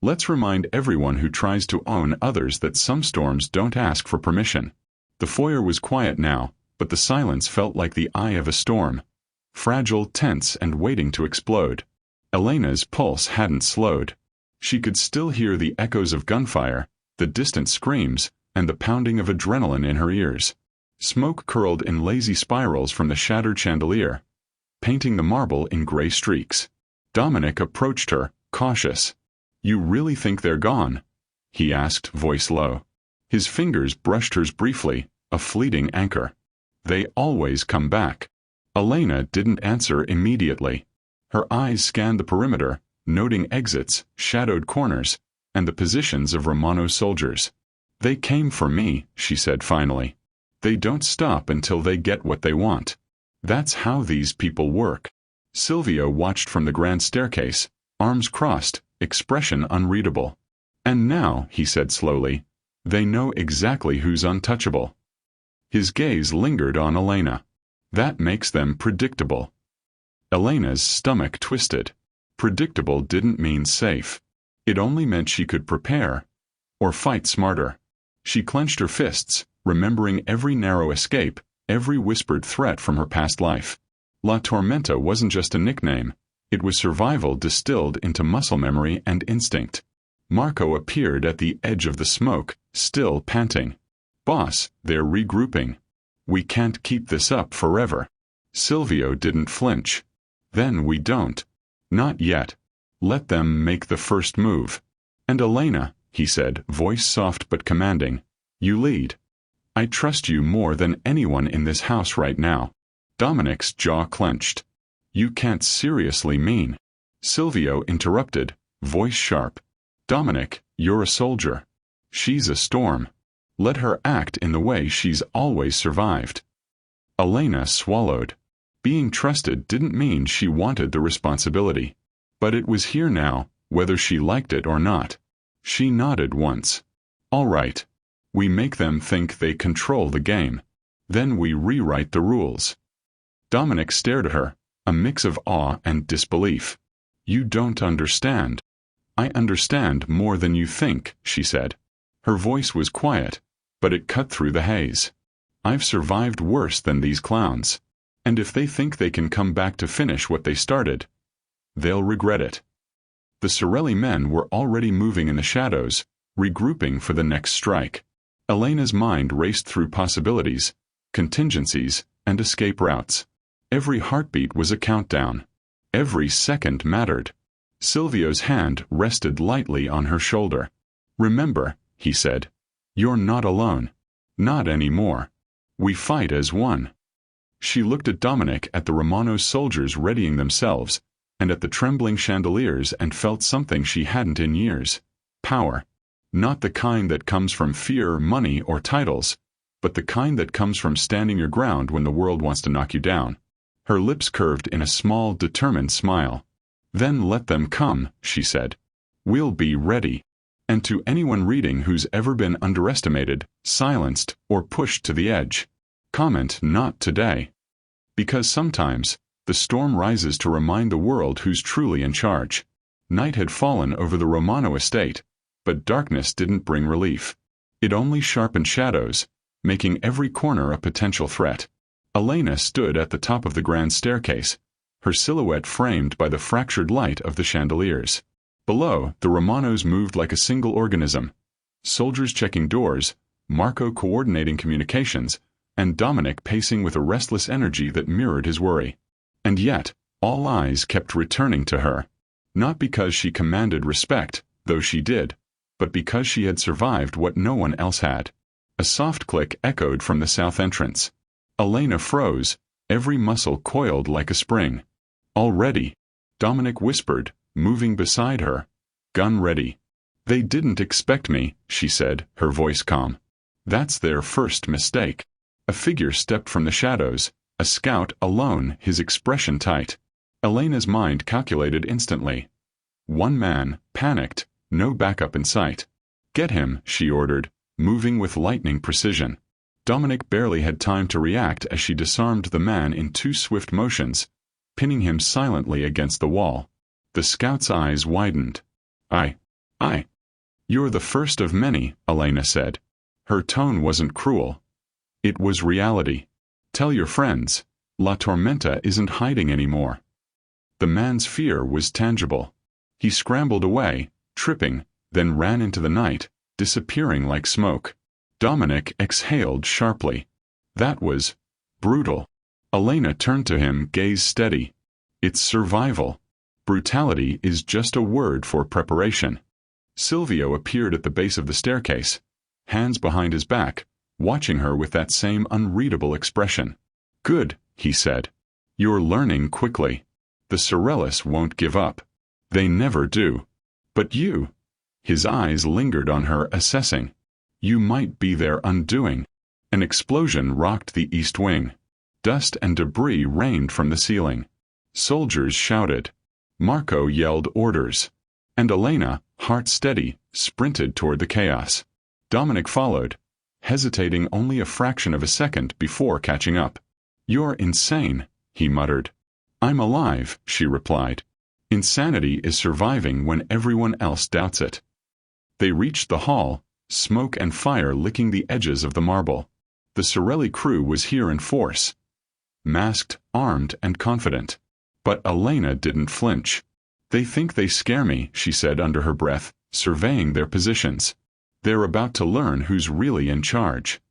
Let's remind everyone who tries to own others that some storms don't ask for permission. The foyer was quiet now, but the silence felt like the eye of a storm, fragile, tense, and waiting to explode. Elena's pulse hadn't slowed. She could still hear the echoes of gunfire, the distant screams, and the pounding of adrenaline in her ears. Smoke curled in lazy spirals from the shattered chandelier, painting the marble in gray streaks. Dominic approached her, cautious. You really think they're gone? He asked, voice low. His fingers brushed hers briefly, a fleeting anchor. They always come back. Elena didn't answer immediately. Her eyes scanned the perimeter, noting exits, shadowed corners, and the positions of Romano's soldiers. They came for me, she said finally. They don't stop until they get what they want. That's how these people work. Silvio watched from the grand staircase, arms crossed, expression unreadable. And now, he said slowly, they know exactly who's untouchable. His gaze lingered on Elena. That makes them predictable. Elena's stomach twisted. Predictable didn't mean safe. It only meant she could prepare, or fight smarter. She clenched her fists, remembering every narrow escape, every whispered threat from her past life. La Tormenta wasn't just a nickname. It was survival distilled into muscle memory and instinct. Marco appeared at the edge of the smoke, still panting. Boss, they're regrouping. We can't keep this up forever. Silvio didn't flinch. Then we don't. Not yet. Let them make the first move. And Elena, he said, voice soft but commanding, you lead. I trust you more than anyone in this house right now. Dominic's jaw clenched. You can't seriously mean. Silvio interrupted, voice sharp. Dominic, you're a soldier. She's a storm. Let her act in the way she's always survived. Elena swallowed. Being trusted didn't mean she wanted the responsibility. But it was here now, whether she liked it or not. She nodded once. All right. We make them think they control the game. Then we rewrite the rules. Dominic stared at her, a mix of awe and disbelief. You don't understand. I understand more than you think, she said. Her voice was quiet, but it cut through the haze. I've survived worse than these clowns. And if they think they can come back to finish what they started, they'll regret it. The Sorelli men were already moving in the shadows, regrouping for the next strike. Elena's mind raced through possibilities, contingencies, and escape routes. Every heartbeat was a countdown. Every second mattered. Silvio's hand rested lightly on her shoulder. Remember, he said, you're not alone. Not anymore. We fight as one. She looked at Dominic, at the Romano's soldiers readying themselves, and at the trembling chandeliers, and felt something she hadn't in years. Power. Not the kind that comes from fear, money, or titles, but the kind that comes from standing your ground when the world wants to knock you down. Her lips curved in a small, determined smile. Then let them come, she said. We'll be ready. And to anyone reading who's ever been underestimated, silenced, or pushed to the edge, comment not today. Because sometimes, the storm rises to remind the world who's truly in charge. Night had fallen over the Romano estate, but darkness didn't bring relief. It only sharpened shadows, making every corner a potential threat. Elena stood at the top of the grand staircase, her silhouette framed by the fractured light of the chandeliers. Below, the Romanos moved like a single organism. Soldiers checking doors, Marco coordinating communications, and Dominic pacing with a restless energy that mirrored his worry. And yet, all eyes kept returning to her. Not because she commanded respect, though she did, but because she had survived what no one else had. A soft click echoed from the south entrance. Elena froze, every muscle coiled like a spring. Already, Dominic whispered, moving beside her. Gun ready. They didn't expect me, she said, her voice calm. That's their first mistake. A figure stepped from the shadows, a scout alone, his expression tight. Elena's mind calculated instantly. One man, panicked, no backup in sight. Get him, she ordered, moving with lightning precision. Dominic barely had time to react as she disarmed the man in 2 swift motions, pinning him silently against the wall. The scout's eyes widened. I. You're the first of many, Elena said. Her tone wasn't cruel. It was reality. Tell your friends, La Tormenta isn't hiding anymore. The man's fear was tangible. He scrambled away, tripping, then ran into the night, disappearing like smoke. Dominic exhaled sharply. That was brutal. Elena turned to him, gaze steady. It's survival. Brutality is just a word for preparation. Silvio appeared at the base of the staircase, hands behind his back, watching her with that same unreadable expression. Good, he said. You're learning quickly. The Sorellis won't give up. They never do. But you. His eyes lingered on her, assessing. You might be their undoing. An explosion rocked the east wing. Dust and debris rained from the ceiling. Soldiers shouted. Marco yelled orders. And Elena, heart steady, sprinted toward the chaos. Dominic followed, hesitating only a fraction of a second before catching up. You're insane, he muttered. I'm alive, she replied. Insanity is surviving when everyone else doubts it. They reached the hall, smoke and fire licking the edges of the marble. The Sorelli crew was here in force. Masked, armed, and confident. But Elena didn't flinch. They think they scare me, she said under her breath, surveying their positions. They're about to learn who's really in charge.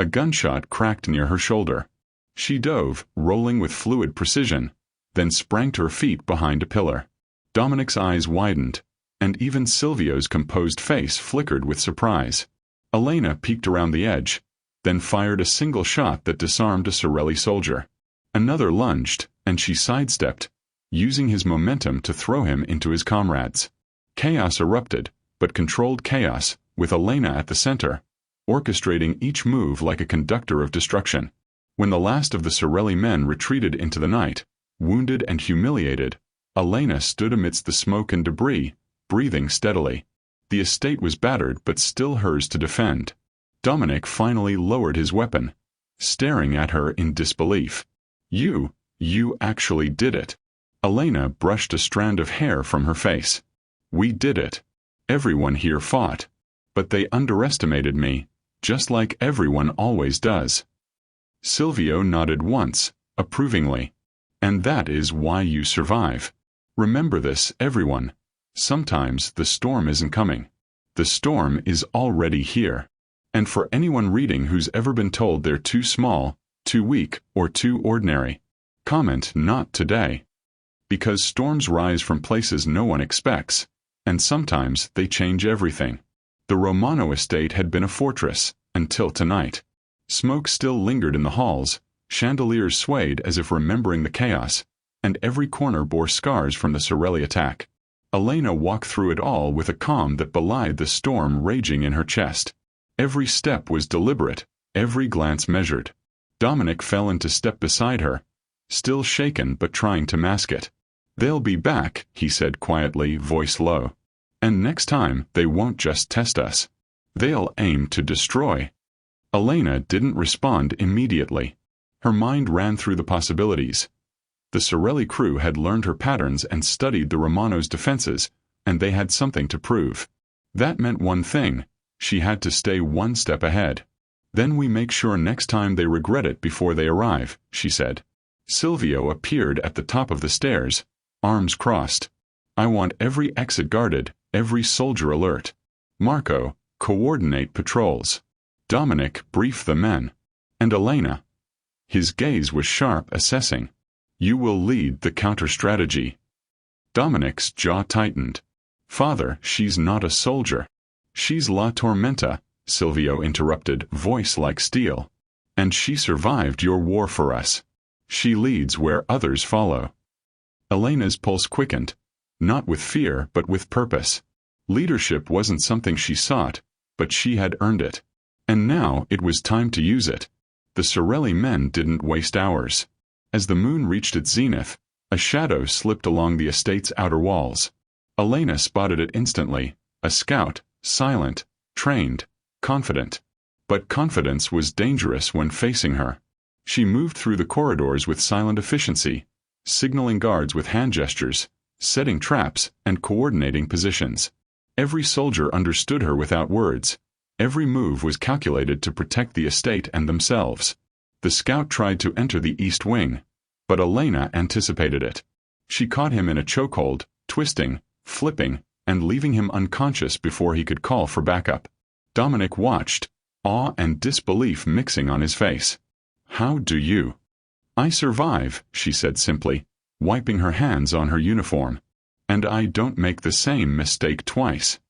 A gunshot cracked near her shoulder. She dove, rolling with fluid precision, then sprang to her feet behind a pillar. Dominic's eyes widened, and even Silvio's composed face flickered with surprise. Elena peeked around the edge, then fired a single shot that disarmed a Sorelli soldier. Another lunged, and she sidestepped, using his momentum to throw him into his comrades. Chaos erupted, but controlled chaos, with Elena at the center, orchestrating each move like a conductor of destruction. When the last of the Sorelli men retreated into the night, wounded and humiliated, Elena stood amidst the smoke and debris, breathing steadily. The estate was battered but still hers to defend. Dominic finally lowered his weapon, staring at her in disbelief. You actually did it." Elena brushed a strand of hair from her face. "We did it. Everyone here fought. But they underestimated me, just like everyone always does." Silvio nodded once, approvingly. "And that is why you survive. Remember this, everyone. Sometimes the storm isn't coming. The storm is already here. And for anyone reading who's ever been told they're too small, too weak, or too ordinary, comment not today. Because storms rise from places no one expects, and sometimes they change everything. The Romano estate had been a fortress, until tonight. Smoke still lingered in the halls, chandeliers swayed as if remembering the chaos, and every corner bore scars from the Sorelli attack. Elena walked through it all with a calm that belied the storm raging in her chest. Every step was deliberate, every glance measured. Dominic fell into step beside her, still shaken but trying to mask it. "They'll be back," he said quietly, voice low. "And next time, they won't just test us. They'll aim to destroy." Elena didn't respond immediately. Her mind ran through the possibilities. The Sorelli crew had learned her patterns and studied the Romano's defenses, and they had something to prove. That meant one thing: she had to stay one step ahead. "Then we make sure next time they regret it before they arrive," she said. Silvio appeared at the top of the stairs, arms crossed. "I want every exit guarded, every soldier alert. Marco, coordinate patrols. Dominic, brief the men. And Elena." His gaze was sharp, assessing. "You will lead the counter-strategy." Dominic's jaw tightened. "Father, she's not a soldier. She's La Tormenta," Silvio interrupted, voice like steel. "And she survived your war for us. She leads where others follow." Elena's pulse quickened, not with fear but with purpose. Leadership wasn't something she sought, but she had earned it. And now it was time to use it. The Sorelli men didn't waste hours. As the moon reached its zenith, a shadow slipped along the estate's outer walls. Elena spotted it instantly, a scout, silent, trained, confident. But confidence was dangerous when facing her. She moved through the corridors with silent efficiency, signaling guards with hand gestures, setting traps, and coordinating positions. Every soldier understood her without words. Every move was calculated to protect the estate and themselves. The scout tried to enter the east wing, but Elena anticipated it. She caught him in a chokehold, twisting, flipping, and leaving him unconscious before he could call for backup. Dominic watched, awe and disbelief mixing on his face. "How do you?" "I survive," she said simply, wiping her hands on her uniform. "And I don't make the same mistake twice."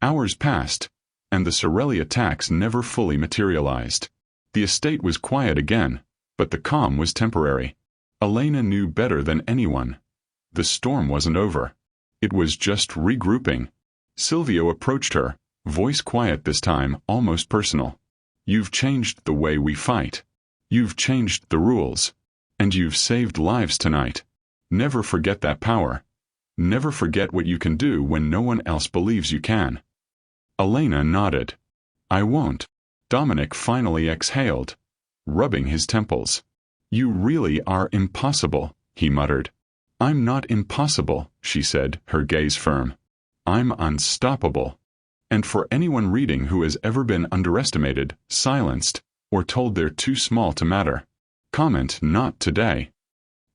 Hours passed, and the Sorelli attacks never fully materialized. The estate was quiet again, but the calm was temporary. Elena knew better than anyone. The storm wasn't over. It was just regrouping. Silvio approached her, voice quiet this time, almost personal. "You've changed the way we fight. You've changed the rules. And you've saved lives tonight. Never forget that power. Never forget what you can do when no one else believes you can." Elena nodded. "I won't." Dominic finally exhaled, rubbing his temples. "You really are impossible," he muttered. "I'm not impossible," she said, her gaze firm. "I'm unstoppable." And for anyone reading who has ever been underestimated, silenced, or told they're too small to matter, comment not today.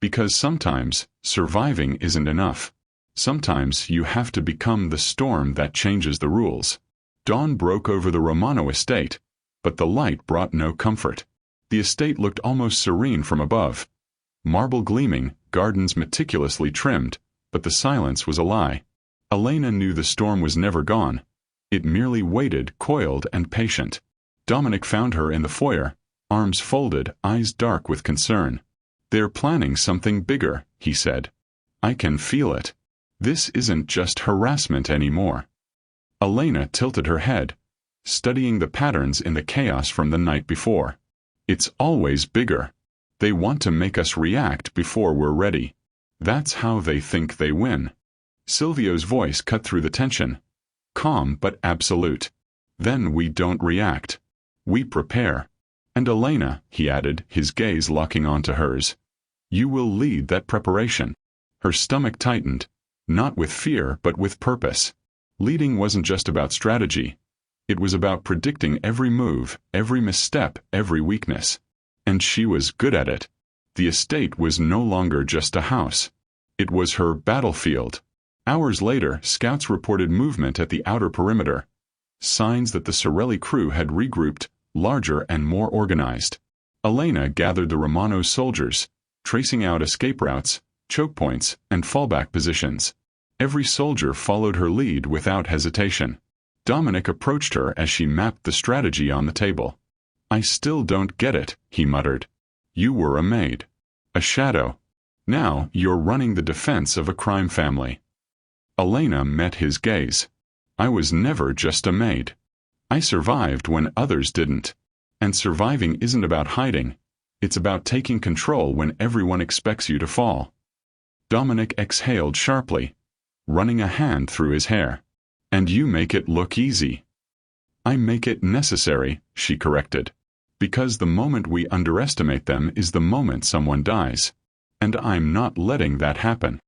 Because sometimes, surviving isn't enough. Sometimes you have to become the storm that changes the rules. Dawn broke over the Romano estate, but the light brought no comfort. The estate looked almost serene from above. Marble gleaming, gardens meticulously trimmed, but the silence was a lie. Elena knew the storm was never gone. It merely waited, coiled and patient. Dominic found her in the foyer, arms folded, eyes dark with concern. "They're planning something bigger," he said. "I can feel it. This isn't just harassment anymore." Elena tilted her head, studying the patterns in the chaos from the night before. "It's always bigger. They want to make us react before we're ready. That's how they think they win." Silvio's voice cut through the tension, calm but absolute. "Then we don't react. We prepare. And Elena," he added, his gaze locking onto hers, "you will lead that preparation." Her stomach tightened, not with fear but with purpose. Leading wasn't just about strategy. It was about predicting every move, every misstep, every weakness. And she was good at it. The estate was no longer just a house. It was her battlefield. Hours later, scouts reported movement at the outer perimeter. Signs that the Sorelli crew had regrouped, larger and more organized. Elena gathered the Romano soldiers, tracing out escape routes, choke points, and fallback positions. Every soldier followed her lead without hesitation. Dominic approached her as she mapped the strategy on the table. "I still don't get it," he muttered. "You were a maid. A shadow. Now you're running the defense of a crime family." Elena met his gaze. "I was never just a maid. I survived when others didn't. And surviving isn't about hiding. It's about taking control when everyone expects you to fall." Dominic exhaled sharply, running a hand through his hair. "And you make it look easy." "I make it necessary," she corrected. "Because the moment we underestimate them is the moment someone dies. And I'm not letting that happen."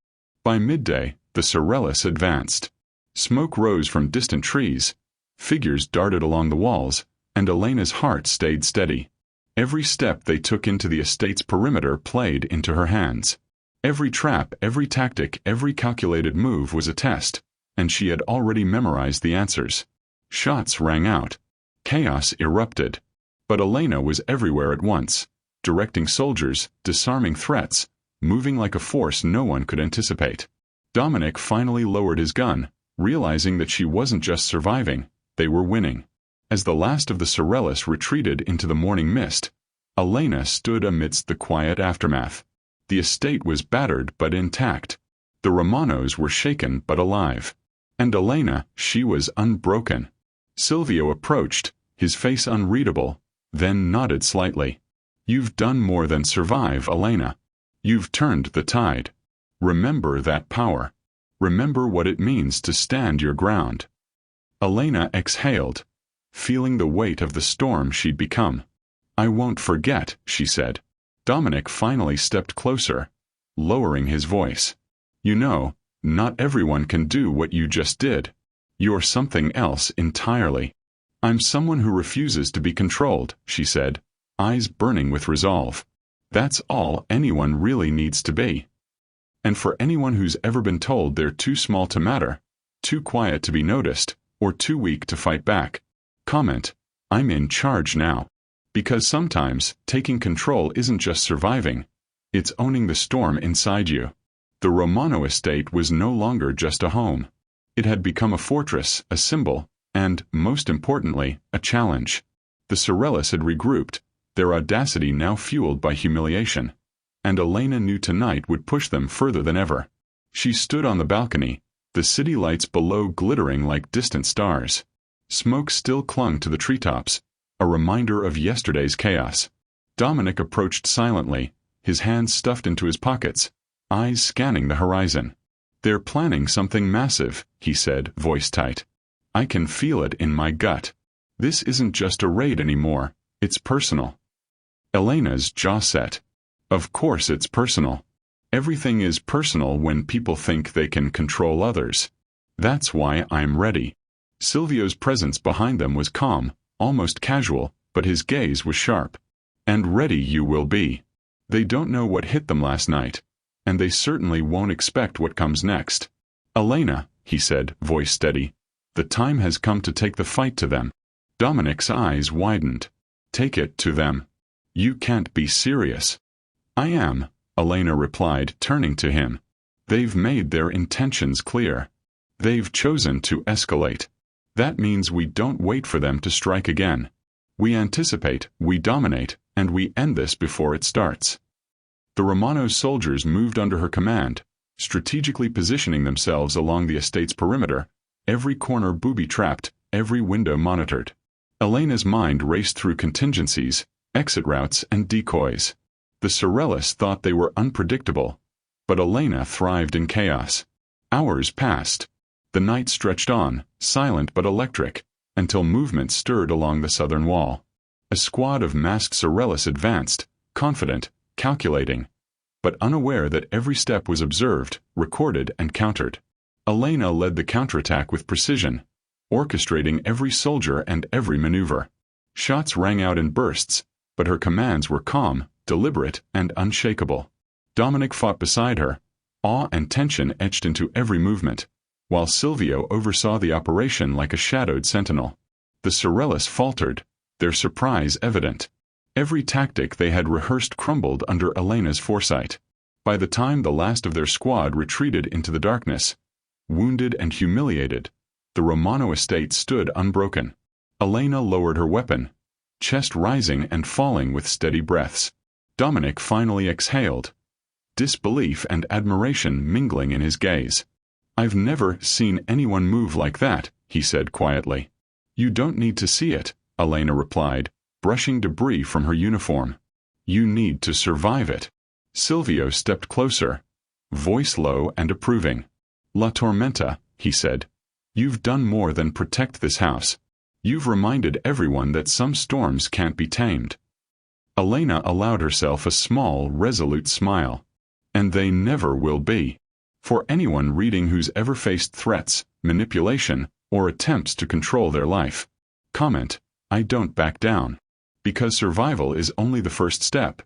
By midday, the Sorellis advanced. Smoke rose from distant trees. Figures darted along the walls, and Elena's heart stayed steady. Every step they took into the estate's perimeter played into her hands. Every trap, every tactic, every calculated move was a test, and she had already memorized the answers. Shots rang out. Chaos erupted. But Elena was everywhere at once, directing soldiers, disarming threats, moving like a force no one could anticipate. Dominic finally lowered his gun, realizing that she wasn't just surviving, they were winning. As the last of the Sorellis retreated into the morning mist, Elena stood amidst the quiet aftermath. The estate was battered but intact. The Romanos were shaken but alive. And Elena, she was unbroken. Silvio approached, his face unreadable, then nodded slightly. "You've done more than survive, Elena. You've turned the tide. Remember that power. Remember what it means to stand your ground." Elena exhaled, feeling the weight of the storm she'd become. "I won't forget," she said. Dominic finally stepped closer, lowering his voice. "You know, not everyone can do what you just did. You're something else entirely." "I'm someone who refuses to be controlled," she said, eyes burning with resolve. "That's all anyone really needs to be." And for anyone who's ever been told they're too small to matter, too quiet to be noticed, or too weak to fight back, comment, "I'm in charge now." Because sometimes, taking control isn't just surviving, it's owning the storm inside you. The Romano estate was no longer just a home. It had become a fortress, a symbol, and, most importantly, a challenge. The Sorellis had regrouped, their audacity now fueled by humiliation. And Elena knew tonight would push them further than ever. She stood on the balcony, the city lights below glittering like distant stars. Smoke still clung to the treetops, a reminder of yesterday's chaos. Dominic approached silently, his hands stuffed into his pockets, eyes scanning the horizon. "They're planning something massive," he said, voice tight. "I can feel it in my gut. This isn't just a raid anymore, it's personal." Elena's jaw set. Of course it's personal. Everything is personal when people think they can control others. That's why I'm ready. Silvio's presence behind them was calm, almost casual, but his gaze was sharp. "And ready you will be. They don't know what hit them last night, and they certainly won't expect what comes next." "Elena," he said, voice steady, "the time has come to take the fight to them." Dominic's eyes widened. Take it to them. You can't be serious. I am, Elena replied, turning to him. They've made their intentions clear. They've chosen to escalate. That means we don't wait for them to strike again. We anticipate, we dominate, and we end this before it starts. The Romano's soldiers moved under her command, strategically positioning themselves along the estate's perimeter, every corner booby-trapped, every window monitored. Elena's mind raced through contingencies, exit routes, and decoys. The Sorellis thought they were unpredictable, but Elena thrived in chaos. Hours passed. The night stretched on, silent but electric, until movement stirred along the southern wall. A squad of masked Sorellis advanced, confident, calculating, but unaware that every step was observed, recorded, and countered. Elena led the counterattack with precision, orchestrating every soldier and every maneuver. Shots rang out in bursts, but her commands were calm, deliberate, and unshakable. Dominic fought beside her, awe and tension etched into every movement, while Silvio oversaw the operation like a shadowed sentinel. The Sorellis faltered, their surprise evident. Every tactic they had rehearsed crumbled under Elena's foresight. By the time the last of their squad retreated into the darkness, wounded and humiliated, the Romano estate stood unbroken. Elena lowered her weapon, chest rising and falling with steady breaths. Dominic finally exhaled, disbelief and admiration mingling in his gaze. I've never seen anyone move like that, he said quietly. You don't need to see it, Elena replied, brushing debris from her uniform. You need to survive it. Silvio stepped closer, voice low and approving. La Tormenta, he said. You've done more than protect this house. You've reminded everyone that some storms can't be tamed. Elena allowed herself a small, resolute smile. And they never will be. For anyone reading who's ever faced threats, manipulation, or attempts to control their life. Comment, I don't back down. Because survival is only the first step.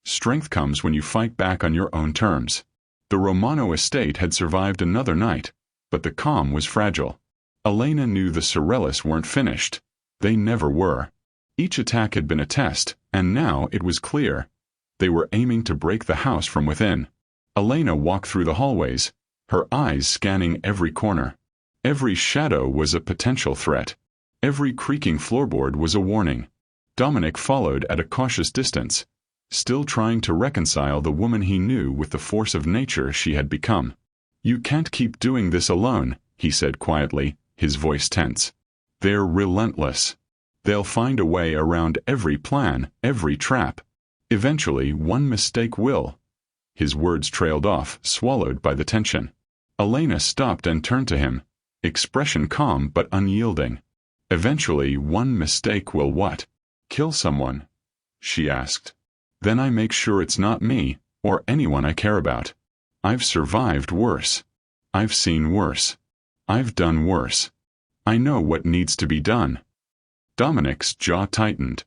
Strength comes when you fight back on your own terms. The Romano estate had survived another night, but the calm was fragile. Elena knew the Sorellis weren't finished. They never were. Each attack had been a test, and now it was clear. They were aiming to break the house from within. Elena walked through the hallways, her eyes scanning every corner. Every shadow was a potential threat. Every creaking floorboard was a warning. Dominic followed at a cautious distance, still trying to reconcile the woman he knew with the force of nature she had become. You can't keep doing this alone, he said quietly, his voice tense. They're relentless. They'll find a way around every plan, every trap. Eventually, one mistake will. His words trailed off, swallowed by the tension. Elena stopped and turned to him, expression calm but unyielding. Eventually, one mistake will what? Kill someone? She asked. Then I make sure it's not me, or anyone I care about. I've survived worse. I've seen worse. I've done worse. I know what needs to be done. Dominic's jaw tightened.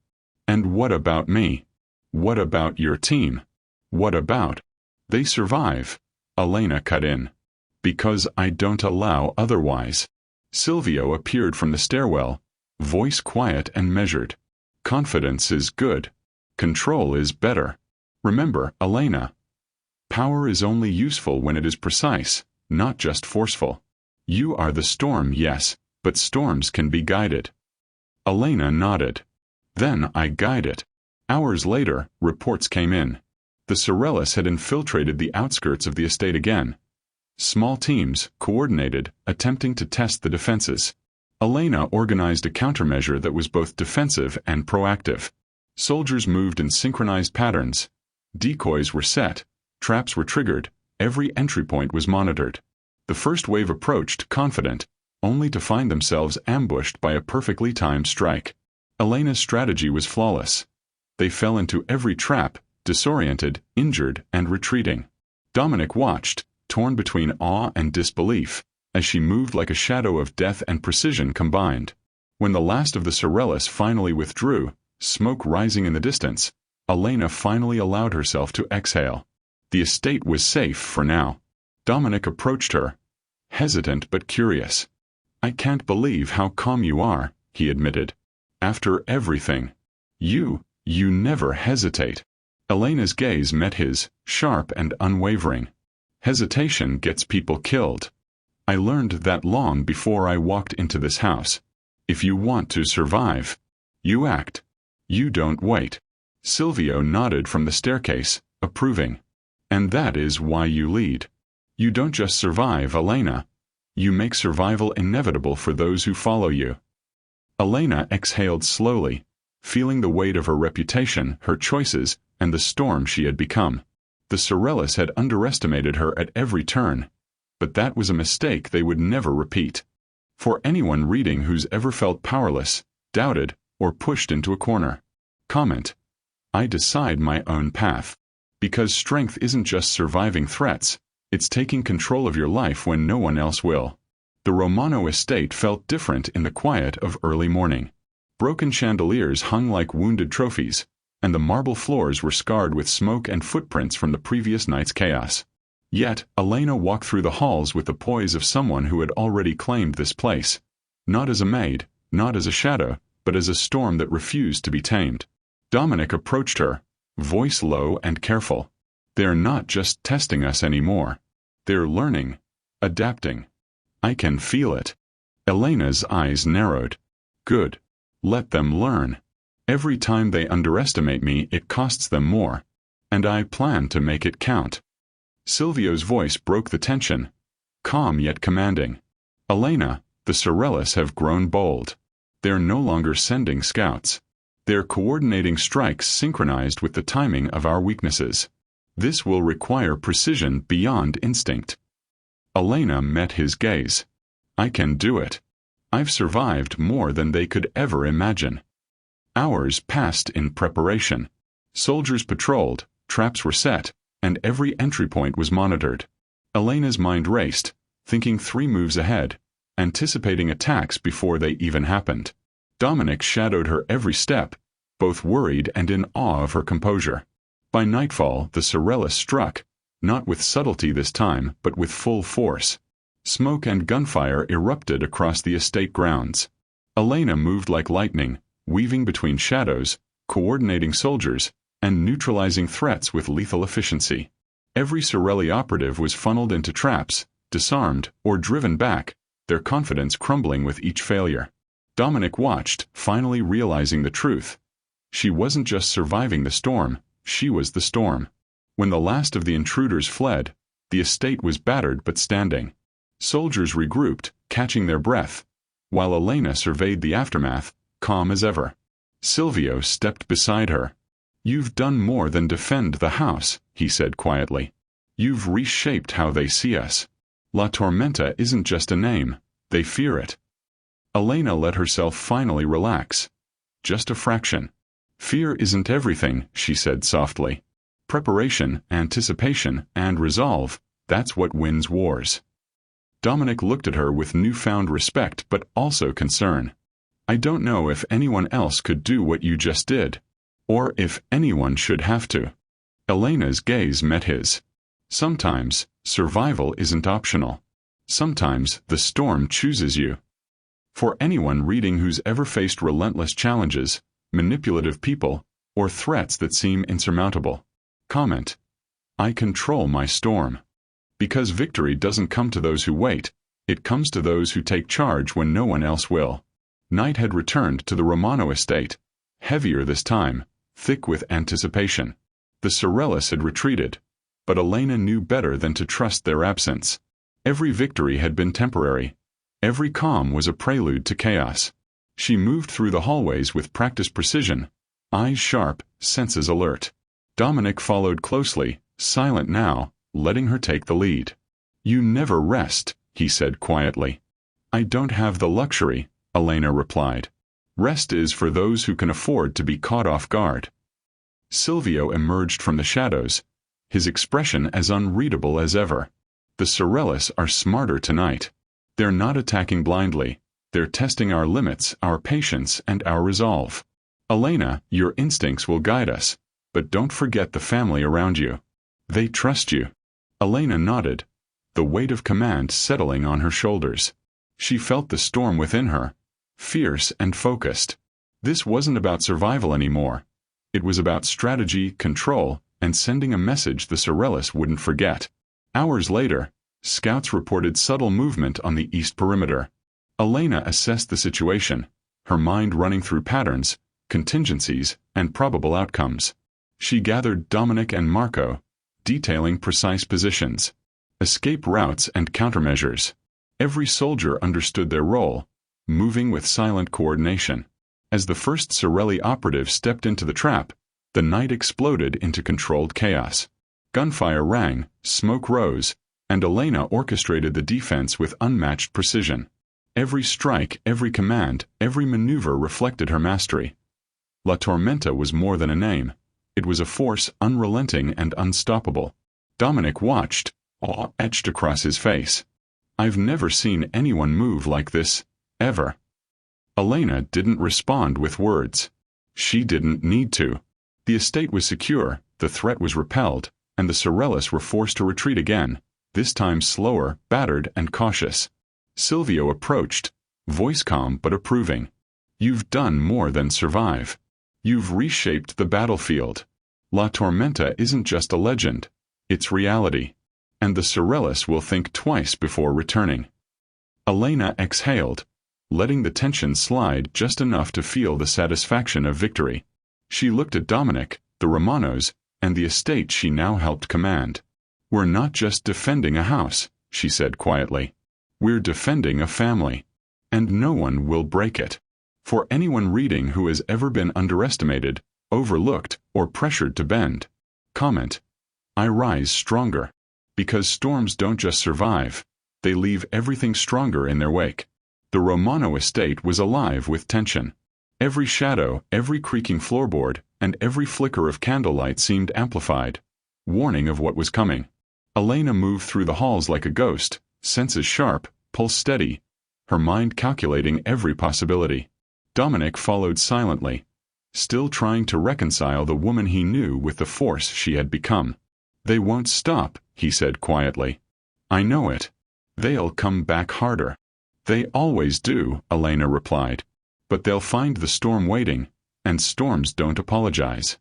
And what about me? What about your team? What about? They survive, Elena cut in. Because I don't allow otherwise. Silvio appeared from the stairwell, voice quiet and measured. Confidence is good. Control is better. Remember, Elena. Power is only useful when it is precise, not just forceful. You are the storm, yes, but storms can be guided. Elena nodded. Then I guide it. Hours later, reports came in. The Sorellis had infiltrated the outskirts of the estate again. Small teams, coordinated, attempting to test the defenses. Elena organized a countermeasure that was both defensive and proactive. Soldiers moved in synchronized patterns. Decoys were set, traps were triggered, every entry point was monitored. The first wave approached, confident, only to find themselves ambushed by a perfectly timed strike. Elena's strategy was flawless. They fell into every trap, disoriented, injured, and retreating. Dominic watched, torn between awe and disbelief, as she moved like a shadow of death and precision combined. When the last of the Sorellis finally withdrew, smoke rising in the distance, Elena finally allowed herself to exhale. The estate was safe for now. Dominic approached her, hesitant but curious. I can't believe how calm you are, he admitted. After everything. You never hesitate. Elena's gaze met his, sharp and unwavering. Hesitation gets people killed. I learned that long before I walked into this house. If you want to survive, you act. You don't wait. Silvio nodded from the staircase, approving. And that is why you lead. You don't just survive, Elena. You make survival inevitable for those who follow you. Elena exhaled slowly, feeling the weight of her reputation, her choices, and the storm she had become. The Sorellis had underestimated her at every turn, but that was a mistake they would never repeat. For anyone reading who's ever felt powerless, doubted, or pushed into a corner. Comment. I decide my own path. Because strength isn't just surviving threats, it's taking control of your life when no one else will. The Romano estate felt different in the quiet of early morning. Broken chandeliers hung like wounded trophies, and the marble floors were scarred with smoke and footprints from the previous night's chaos. Yet, Elena walked through the halls with the poise of someone who had already claimed this place. Not as a maid, not as a shadow, but as a storm that refused to be tamed. Dominic approached her, voice low and careful. They're not just testing us anymore. They're learning, adapting. I can feel it. Elena's eyes narrowed. Good. Let them learn. Every time they underestimate me, it costs them more. And I plan to make it count. Silvio's voice broke the tension, calm yet commanding. Elena, the Sorellis have grown bold. They're no longer sending scouts. They're coordinating strikes synchronized with the timing of our weaknesses. This will require precision beyond instinct. Elena met his gaze. I can do it. I've survived more than they could ever imagine. Hours passed in preparation. Soldiers patrolled, traps were set, and every entry point was monitored. Elena's mind raced, thinking 3 moves ahead, anticipating attacks before they even happened. Dominic shadowed her every step, both worried and in awe of her composure. By nightfall, the Sorellis struck, not with subtlety this time, but with full force. Smoke and gunfire erupted across the estate grounds. Elena moved like lightning, weaving between shadows, coordinating soldiers, and neutralizing threats with lethal efficiency. Every Sorelli operative was funneled into traps, disarmed, or driven back, their confidence crumbling with each failure. Dominic watched, finally realizing the truth. She wasn't just surviving the storm, she was the storm. When the last of the intruders fled, the estate was battered but standing. Soldiers regrouped, catching their breath, while Elena surveyed the aftermath, calm as ever. Silvio stepped beside her. You've done more than defend the house, he said quietly. You've reshaped how they see us. La Tormenta isn't just a name, they fear it. Elena let herself finally relax. Just a fraction. Fear isn't everything, she said softly. Preparation, anticipation, and resolve, that's what wins wars. Dominic looked at her with newfound respect but also concern. I don't know if anyone else could do what you just did. Or if anyone should have to. Elena's gaze met his. Sometimes, survival isn't optional. Sometimes, the storm chooses you. For anyone reading who's ever faced relentless challenges, manipulative people, or threats that seem insurmountable, comment. I control my storm. Because victory doesn't come to those who wait, it comes to those who take charge when no one else will. Night had returned to the Romano estate, heavier this time, thick with anticipation. The Sorellis had retreated, but Elena knew better than to trust their absence. Every victory had been temporary. Every calm was a prelude to chaos. She moved through the hallways with practiced precision, eyes sharp, senses alert. Dominic followed closely, silent now, letting her take the lead. You never rest, he said quietly. I don't have the luxury, Elena replied. Rest is for those who can afford to be caught off guard. Silvio emerged from the shadows, his expression as unreadable as ever. The Sorellis are smarter tonight. They're not attacking blindly. They're testing our limits, our patience, and our resolve. Elena, your instincts will guide us, but don't forget the family around you. They trust you. Elena nodded, the weight of command settling on her shoulders. She felt the storm within her, fierce and focused. This wasn't about survival anymore. It was about strategy, control, and sending a message the Sorellis wouldn't forget. Hours later, scouts reported subtle movement on the east perimeter. Elena assessed the situation, her mind running through patterns, contingencies, and probable outcomes. She gathered Dominic and Marco, detailing precise positions, escape routes and countermeasures. Every soldier understood their role, moving with silent coordination. As the first Sorelli operative stepped into the trap, the night exploded into controlled chaos. Gunfire rang, smoke rose, and Elena orchestrated the defense with unmatched precision. Every strike, every command, every maneuver reflected her mastery. La Tormenta was more than a name. It was a force unrelenting and unstoppable. Dominic watched, awe etched across his face. I've never seen anyone move like this, ever. Elena didn't respond with words. She didn't need to. The estate was secure, the threat was repelled, and the Sorellis were forced to retreat again, this time slower, battered, and cautious. Silvio approached, voice calm but approving. You've done more than survive. You've reshaped the battlefield. La Tormenta isn't just a legend, it's reality. And the Sorellis will think twice before returning. Elena exhaled, letting the tension slide just enough to feel the satisfaction of victory. She looked at Dominic, the Romanos, and the estate she now helped command. We're not just defending a house, she said quietly. We're defending a family. And no one will break it. For anyone reading who has ever been underestimated, overlooked, or pressured to bend, comment, I rise stronger. Because storms don't just survive, they leave everything stronger in their wake. The Romano estate was alive with tension. Every shadow, every creaking floorboard, and every flicker of candlelight seemed amplified, warning of what was coming. Elena moved through the halls like a ghost, senses sharp, pulse steady, her mind calculating every possibility. Dominic followed silently, still trying to reconcile the woman he knew with the force she had become. They won't stop, he said quietly. I know it. They'll come back harder. They always do, Elena replied. But they'll find the storm waiting, and storms don't apologize.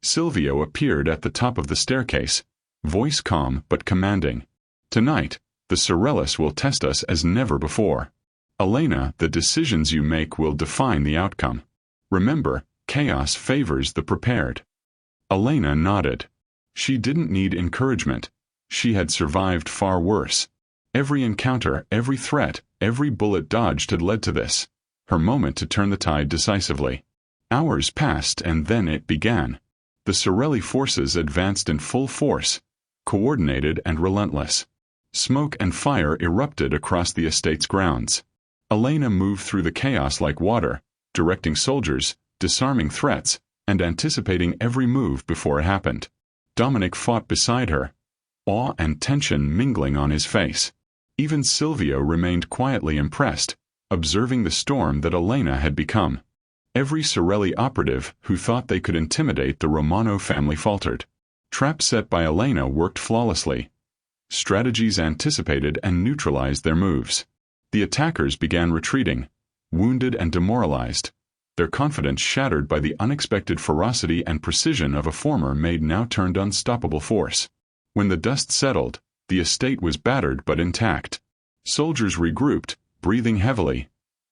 Silvio appeared at the top of the staircase, voice calm but commanding. Tonight, the Sorellis will test us as never before. Elena, the decisions you make will define the outcome. Remember, chaos favors the prepared. Elena nodded. She didn't need encouragement. She had survived far worse. Every encounter, every threat, every bullet dodged had led to this. Her moment to turn the tide decisively. Hours passed and then it began. The Sorelli forces advanced in full force, coordinated and relentless. Smoke and fire erupted across the estate's grounds. Elena moved through the chaos like water, directing soldiers, disarming threats, and anticipating every move before it happened. Dominic fought beside her, awe and tension mingling on his face. Even Silvio remained quietly impressed, observing the storm that Elena had become. Every Sorelli operative who thought they could intimidate the Romano family faltered. Traps set by Elena worked flawlessly. Strategies anticipated and neutralized their moves. The attackers began retreating, wounded and demoralized, their confidence shattered by the unexpected ferocity and precision of a former Maid now turned unstoppable force. When the dust settled, the estate was battered but intact. Soldiers regrouped, breathing heavily,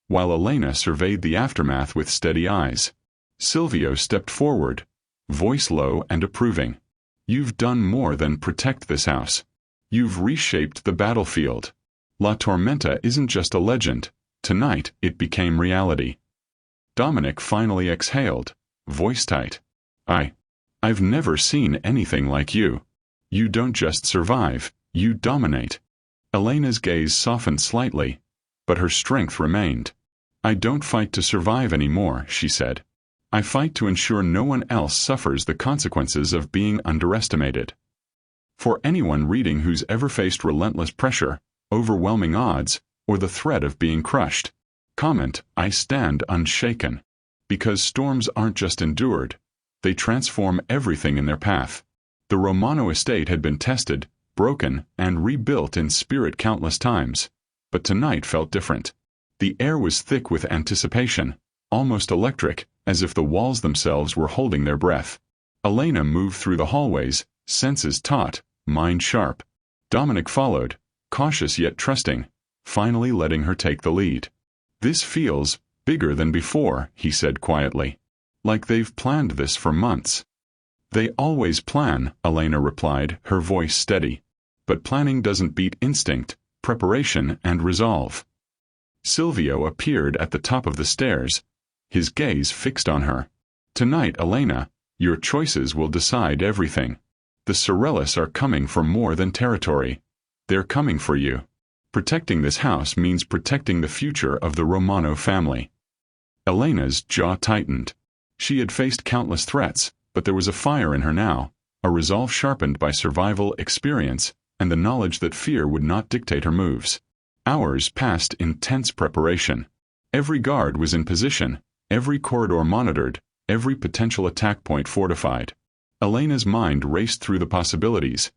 while Elena surveyed the aftermath with steady eyes. Silvio stepped forward, voice low and approving. You've done more than protect this house. You've reshaped the battlefield. La Tormenta isn't just a legend. Tonight, it became reality. Dominic finally exhaled, voice tight. I've never seen anything like you. You don't just survive, you dominate. Elena's gaze softened slightly, but her strength remained. I don't fight to survive anymore, she said. I fight to ensure no one else suffers the consequences of being underestimated. For anyone reading who's ever faced relentless pressure, overwhelming odds, or the threat of being crushed, comment, I stand unshaken. Because storms aren't just endured, they transform everything in their path. The Romano estate had been tested, broken, and rebuilt in spirit countless times, but tonight felt different. The air was thick with anticipation, almost electric, as if the walls themselves were holding their breath. Elena moved through the hallways, senses taut, mind sharp. Dominic followed, cautious yet trusting, finally letting her take the lead. "This feels bigger than before," he said quietly. "Like they've planned this for months." "They always plan," Elena replied, her voice steady. "But planning doesn't beat instinct, preparation, and resolve." Silvio appeared at the top of the stairs, his gaze fixed on her. "Tonight, Elena, your choices will decide everything. The Sorellis are coming for more than territory. They're coming for you. Protecting this house means protecting the future of the Romano family." Elena's jaw tightened. She had faced countless threats, but there was a fire in her now, a resolve sharpened by survival experience, and the knowledge that fear would not dictate her moves. Hours passed in tense preparation. Every guard was in position, every corridor monitored, every potential attack point fortified. Elena's mind raced through the possibilities,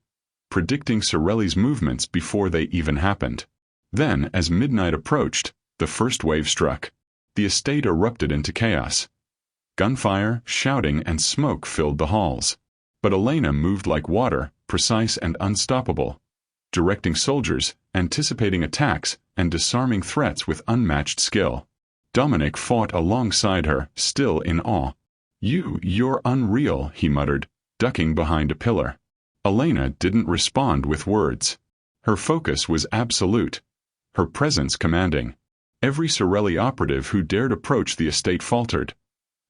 predicting Sorelli's movements before they even happened. Then, as midnight approached, the first wave struck. The estate erupted into chaos. Gunfire, shouting, and smoke filled the halls. But Elena moved like water, precise and unstoppable, directing soldiers, anticipating attacks, and disarming threats with unmatched skill. Dominic fought alongside her, still in awe. You're unreal," he muttered, ducking behind a pillar. Elena didn't respond with words. Her focus was absolute, her presence commanding. Every Sorelli operative who dared approach the estate faltered.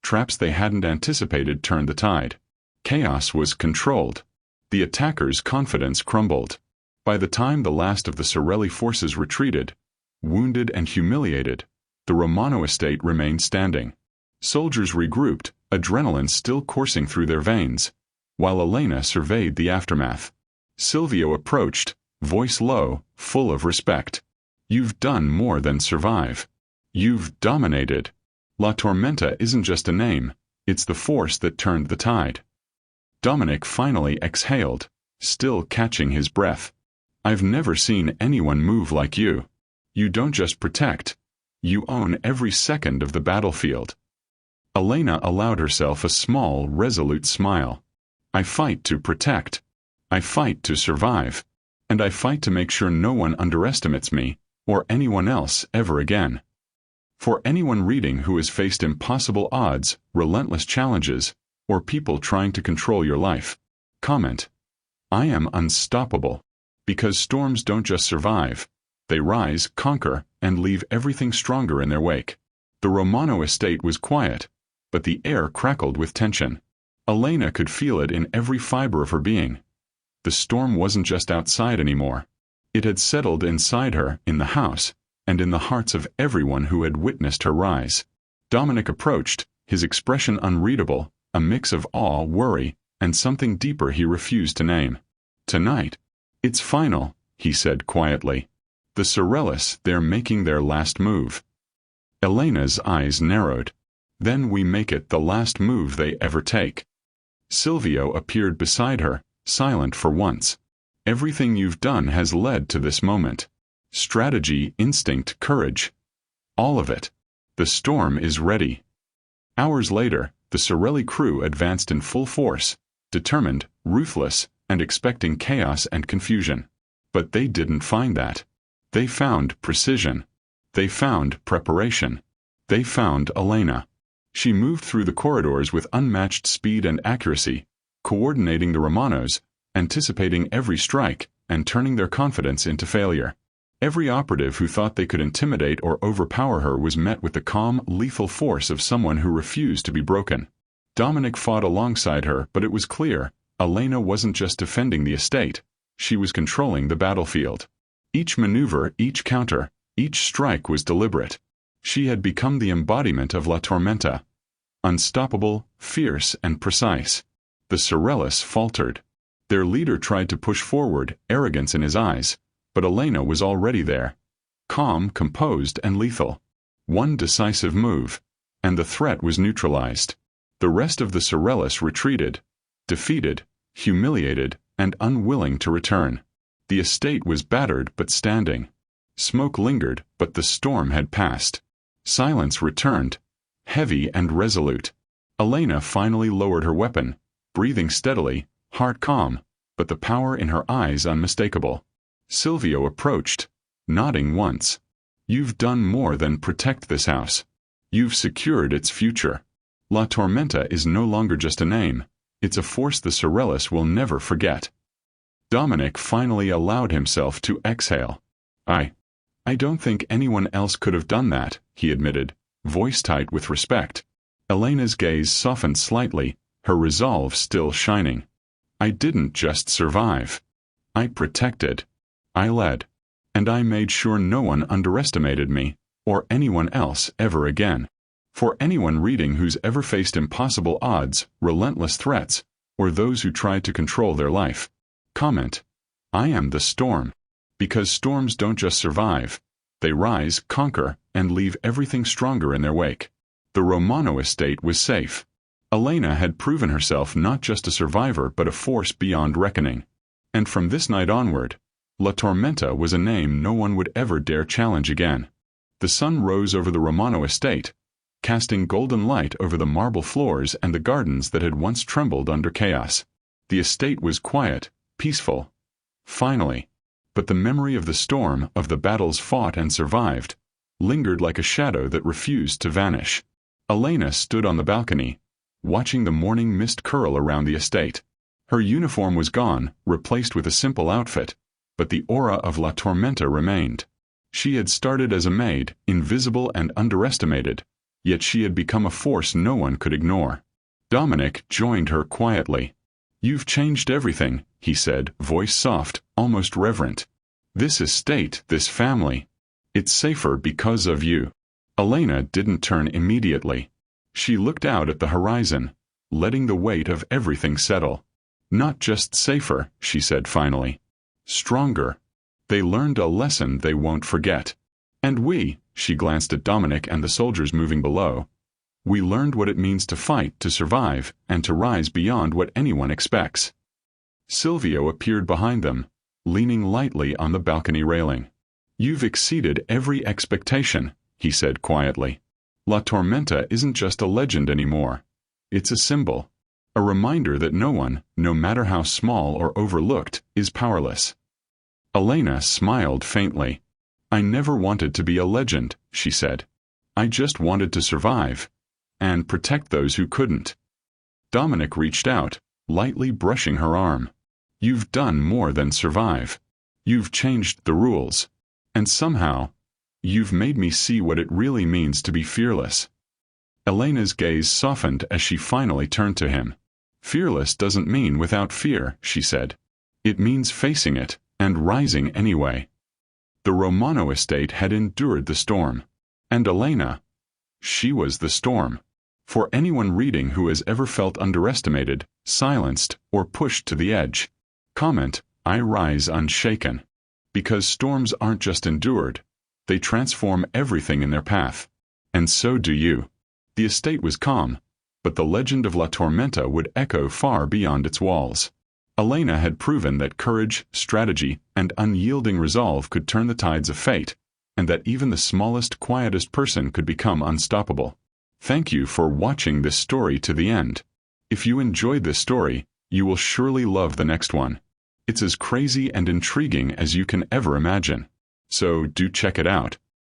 Traps they hadn't anticipated turned the tide. Chaos was controlled. The attackers' confidence crumbled. By the time the last of the Sorelli forces retreated, wounded and humiliated, the Romano estate remained standing. Soldiers regrouped, adrenaline still coursing through their veins, while Elena surveyed the aftermath. Silvio approached, voice low, full of respect. "You've done more than survive. You've dominated. La Tormenta isn't just a name, it's the force that turned the tide." Dominic finally exhaled, still catching his breath. "I've never seen anyone move like you. You don't just protect, you own every second of the battlefield." Elena allowed herself a small, resolute smile. "I fight to protect. I fight to survive. And I fight to make sure no one underestimates me, or anyone else ever again." For anyone reading who has faced impossible odds, relentless challenges, or people trying to control your life, comment, "I am unstoppable." Because storms don't just survive, they rise, conquer, and leave everything stronger in their wake. The Romano estate was quiet, but the air crackled with tension. Elena could feel it in every fiber of her being. The storm wasn't just outside anymore. It had settled inside her, in the house, and in the hearts of everyone who had witnessed her rise. Dominic approached, his expression unreadable, a mix of awe, worry, and something deeper he refused to name. "Tonight, it's final," he said quietly. "The Sorellis, they're making their last move." Elena's eyes narrowed. "Then we make it the last move they ever take." Silvio appeared beside her, silent for once. "Everything you've done has led to this moment. Strategy, instinct, courage. All of it. The storm is ready." Hours later, the Sorelli crew advanced in full force, determined, ruthless, and expecting chaos and confusion. But they didn't find that. They found precision. They found preparation. They found Elena. She moved through the corridors with unmatched speed and accuracy, coordinating the Romanos, anticipating every strike, and turning their confidence into failure. Every operative who thought they could intimidate or overpower her was met with the calm, lethal force of someone who refused to be broken. Dominic fought alongside her, but it was clear, Elena wasn't just defending the estate, she was controlling the battlefield. Each maneuver, each counter, each strike was deliberate. She had become the embodiment of La Tormenta. Unstoppable, fierce, and precise. The Sorellis faltered. Their leader tried to push forward, arrogance in his eyes, but Elena was already there. Calm, composed, and lethal. One decisive move, and the threat was neutralized. The rest of the Sorellis retreated, defeated, humiliated, and unwilling to return. The estate was battered but standing. Smoke lingered, but the storm had passed. Silence returned, heavy and resolute. Elena finally lowered her weapon, breathing steadily, heart calm, but the power in her eyes unmistakable. Silvio approached, nodding once. You've done more than protect this house. You've secured its future. La Tormenta is no longer just a name. It's a force the Sorellis will never forget. Dominic finally allowed himself to exhale. I don't think anyone else could have done that, he admitted, voice tight with respect. Elena's gaze softened slightly, her resolve still shining. I didn't just survive. I protected. I led. And I made sure no one underestimated me, or anyone else ever again. For anyone reading who's ever faced impossible odds, relentless threats, or those who tried to control their life, comment, I am the storm. Because storms don't just survive. They rise, conquer, and leave everything stronger in their wake. The Romano estate was safe. Elena had proven herself not just a survivor but a force beyond reckoning. And from this night onward, La Tormenta was a name no one would ever dare challenge again. The sun rose over the Romano estate, casting golden light over the marble floors and the gardens that had once trembled under chaos. The estate was quiet, peaceful. Finally. But the memory of the storm, of the battles fought and survived, lingered like a shadow that refused to vanish. Elena stood on the balcony, watching the morning mist curl around the estate. Her uniform was gone, replaced with a simple outfit, but the aura of La Tormenta remained. She had started as a maid, invisible and underestimated, yet she had become a force no one could ignore. Dominic joined her quietly. You've changed everything, he said, voice soft, almost reverent. This estate, this family. It's safer because of you. Elena didn't turn immediately. She looked out at the horizon, letting the weight of everything settle. Not just safer, she said finally. Stronger. They learned a lesson they won't forget. And we, she glanced at Dominic and the soldiers moving below, we learned what it means to fight, to survive, and to rise beyond what anyone expects. Silvio appeared behind them, leaning lightly on the balcony railing. You've exceeded every expectation, he said quietly. La Tormenta isn't just a legend anymore. It's a symbol. A reminder that no one, no matter how small or overlooked, is powerless. Elena smiled faintly. I never wanted to be a legend, she said. I just wanted to survive. And protect those who couldn't. Dominic reached out, lightly brushing her arm. You've done more than survive. You've changed the rules. And somehow, you've made me see what it really means to be fearless. Elena's gaze softened as she finally turned to him. Fearless doesn't mean without fear, she said. It means facing it, and rising anyway. The Romano estate had endured the storm. And Elena, she was the storm. For anyone reading who has ever felt underestimated, silenced, or pushed to the edge, comment, I rise unshaken. Because storms aren't just endured, they transform everything in their path. And so do you. The estate was calm, but the legend of La Tormenta would echo far beyond its walls. Elena had proven that courage, strategy, and unyielding resolve could turn the tides of fate, and that even the smallest, quietest person could become unstoppable. Thank you for watching this story to the end. If you enjoyed this story, you will surely love the next one. It's as crazy and intriguing as you can ever imagine. So do check it out.